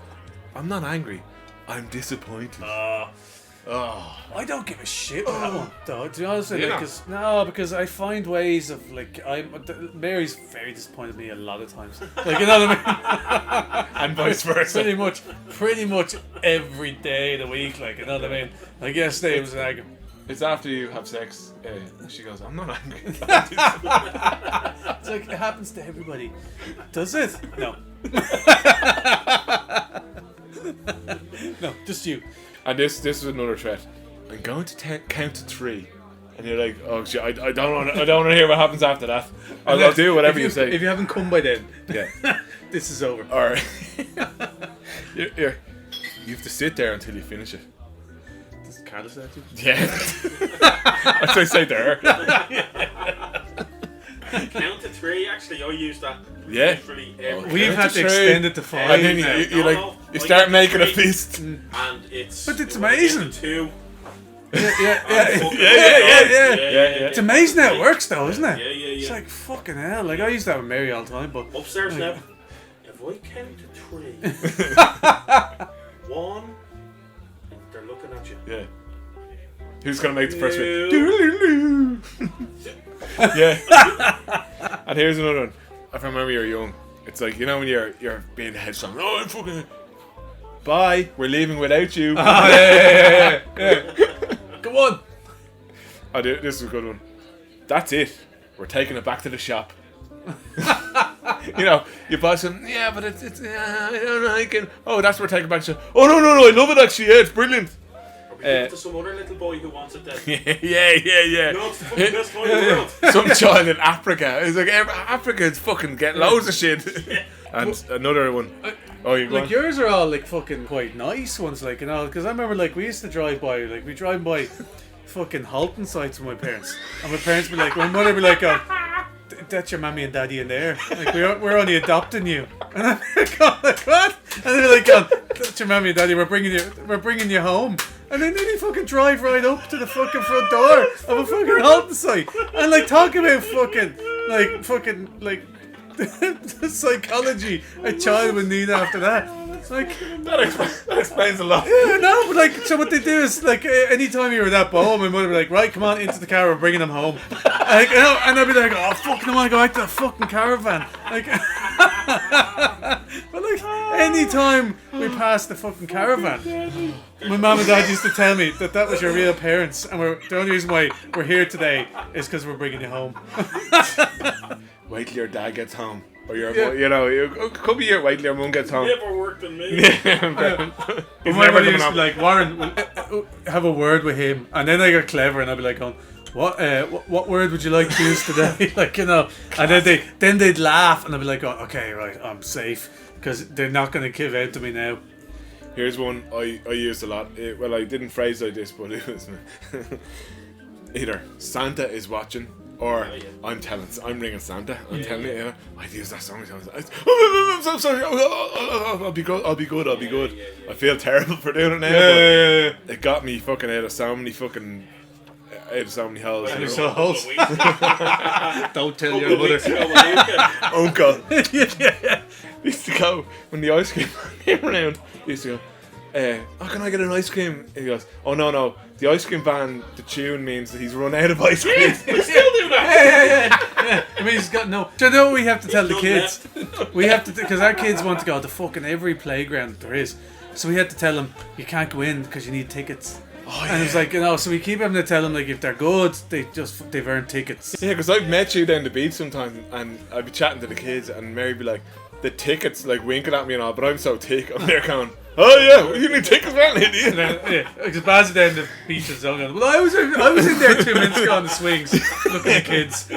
I'm not angry. I'm disappointed. I don't give a shit about that one, though. To be honest with you, You're because I find ways of like Mary's very disappointed in me a lot of times. Like, you know what I mean? And vice versa. Pretty much every day of the week. Like, you know what I mean? Like yesterday it was an argument. It's after you have sex. She goes, I'm not angry. It's like it happens to everybody. Does it? No. No, just you. And this is another threat. I'm going to count to 3, And you're like, oh shit, I don't want to hear what happens after that. I'll do whatever you say. If you haven't come by then, Yeah. this is over. Or you have to sit there until you finish it. This is careless attitude. Yeah. That's what I say there. Count to 3. Actually, I use that. Yeah. Literally every We've Count had to to 3. extend it to 5. And then now. you start making a feast. and it's. But it's when I get to amazing. 2. Yeah. Yeah. It's amazing how it works, though, isn't it? Yeah. It's like fucking hell. Like I use that with Mary all the time, but Upstairs like, now. If I count to 3, 1, they're looking at you. Yeah. Who's gonna make the first one? 2. Yeah. And here's another one. If I remember you're young, it's like, you know when you're being headstrong. Oh, I'm fucking. Bye. We're leaving without you. yeah. Come on. Oh, this is a good one. That's it. We're taking it back to the shop. You know, you buy some. Yeah, but it's I don't like it. Oh, that's what we're taking back to. Oh no, I love it actually. Yeah, it's brilliant. Or we give it to some other little boy who wants it then. Yeah. No, it's the fucking best boy in the world. Some child in Africa. It's like Africa is fucking getting loads of shit. And another one. Oh, you go Like on. yours are all like fucking quite nice ones, like, you know, because I remember like we used to drive by, like we drive by fucking halting-sites with my parents, and my parents be like, my mother be like, oh, that's your mommy and daddy in there. Like we're only adopting you. And I'm like, what? And they're like, oh, that's your mommy and daddy. We're bringing you home. And then they fucking drive right up to the fucking front door of a fucking halting-site, and like talk about fucking the psychology a child would need after that. Like That explains a lot. yeah, no, but like, so what they do is like, anytime you were that ball, my mother would be like, right, come on into the car, we're bringing them home. Like, you know, and I'd be like, oh fuck, I want to go back to the fucking caravan. Like, but like, anytime we passed the fucking caravan, my mum and dad used to tell me that was your real parents, and the only reason why we're here today is because we're bringing you home. Wait till your dad gets home. Or your Yeah. you know, it could be your wait till your mum gets home. Never worked on me. He's But my never mother coming used to home. be like, Warren, have a word with him, and then I got clever, and I'd be like, what word would you like to use today? Like, you know, and then they'd laugh, and I'd be like, oh, okay, right, I'm safe, because they're not going to give out to me now. Here's one I used a lot. Well, I didn't phrase like this, but it was either Santa is watching, or I'm ringing Santa. I'm telling you, know, I've used that so many times. I'm so sorry. I'll be good. I feel terrible for doing it now. Yeah. It got me fucking out of so many holes. And so holes. Don't tell your mother. Uncle. Used to go when the ice cream came around. Used to go, how can I get an ice cream? And he goes, oh no, the ice cream van, the tune means that he's run out of ice cream. We still do that. Yeah. I mean, he's got no. Do you know what we have to tell the kids? We have to, because our kids want to go to fucking every playground there is. So we had to tell them, you can't go in because you need tickets. Oh, And it's like, you know, so we keep having to tell them, like, if they're good, they've earned tickets. Yeah, because I've met you down the beach sometimes, and I'd be chatting to the kids, and Mary'd be like, the tickets, like, winking at me and all, but I'm so thick. I'm there going, oh yeah, you need tickets, man, idiot. Yeah, because Baz down the beach is all going, well, I was in there 2 minutes ago on the swings, looking at kids.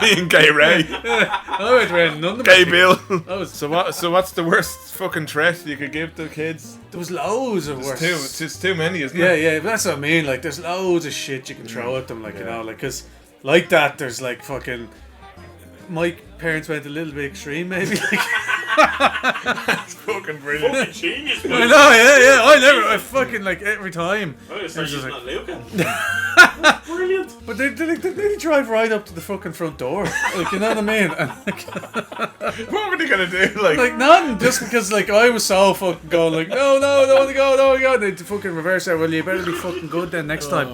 Being Gay Ray. I went around none of Gay them. Bill. I was, So what's the worst fucking threat you could give to the kids? there was loads of worse. It's too many, isn't Yeah, it? yeah, but that's what I mean. Like, there's loads of shit you can throw at them, like, you know, like, because like that, there's like fucking. My parents went a little bit extreme, maybe. Like, It's fucking brilliant. Fucking genius, I man. know, yeah. I fucking like every time. I just thought It's just he's like- not looking. Brilliant. But they drive right up to the fucking front door. Like, you know what I mean? And like, What were they gonna do? Like nothing, just because like I was so fucking going like, no, don't want to go. And they fucking reverse it. Well, you better be fucking good then next time.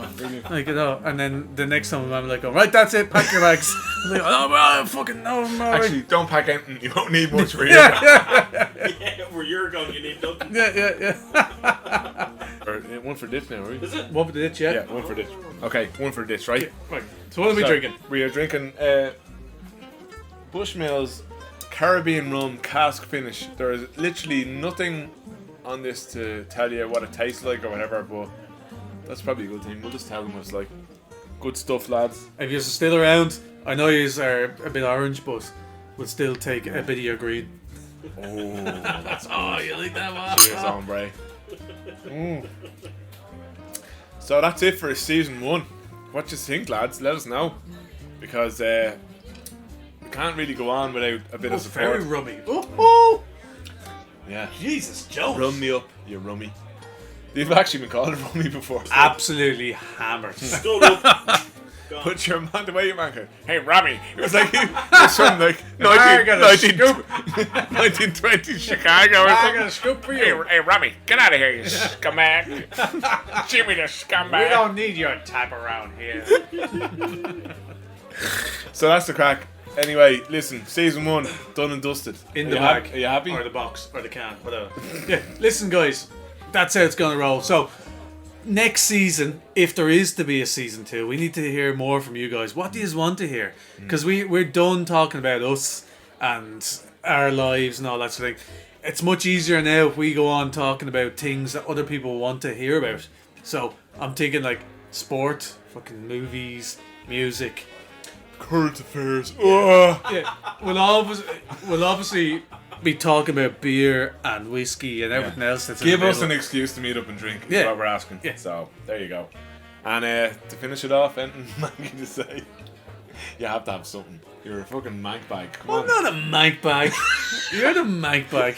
Like, you know, and then the next time I'm like, right, that's it, pack your bags. I'm like, oh, bro, fucking no, I'm alright. actually, don't pack anything. You won't need much for you. Yeah, where you're going, you need nothing. Yeah. One for ditch now, right? Is it? What did it? Yeah, one for ditch. Okay, one for ditch, right? Right. So what are we drinking? We are drinking Bushmills Caribbean rum cask finish. There is literally nothing on this to tell you what it tastes like or whatever, but that's probably a good thing. We'll just tell them what it's like. Good stuff, lads. If you're still around, I know you are a bit orange, but we'll still take a bit of your green. Oh, that's Oh, you like that one? cheers, hombre. So that's it for season 1. What do you think, lads? Let us know. Because we can't really go on without a bit of Very support. rummy. Oh, Yeah. Jesus, Joe. Rum me up, you rummy. You've actually been called a rummy before. So Absolutely hammered. Stood up. put your man the way you man can. Hey, Rummy. It was like it was from like 1920 Chicago or I something. got a scoop for you. Hey, Rummy, get out of here, you scumbag. Jimmy the scumbag. We don't need your type around here. So that's the crack. Anyway, listen, season 1, done and dusted. In the Are you bag. hap- Are you happy? Or the box. Or the can. Whatever. Yeah. Listen, guys. That's how it's going to roll. So, next season, if there is to be a season 2, we need to hear more from you guys. What do you want to hear? Because we're done talking about us and our lives and all that sort of thing. It's much easier now if we go on talking about things that other people want to hear about. So, I'm thinking like sport, fucking movies, music. Current affairs. Oh. Yeah, we'll obviously be talking about beer and whiskey and everything else that's Give us an available. excuse to meet up and drink. Is Yeah. what we're asking. Yeah. So there you go. And to finish it off, anything Maggie to say? You have to have something. You're a fucking mank bag. Come I'm on. not a mank bag. You're the mank bag.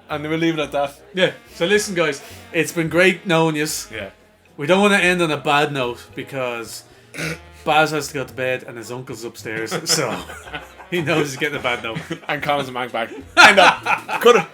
And we'll leave it at that. Yeah. So listen, guys, it's been great knowing you. Yeah. We don't want to end on a bad note because Baz has to go to bed and his uncle's upstairs, so he knows he's getting a bad note. And Colin's a mank bag. End up. Cut it.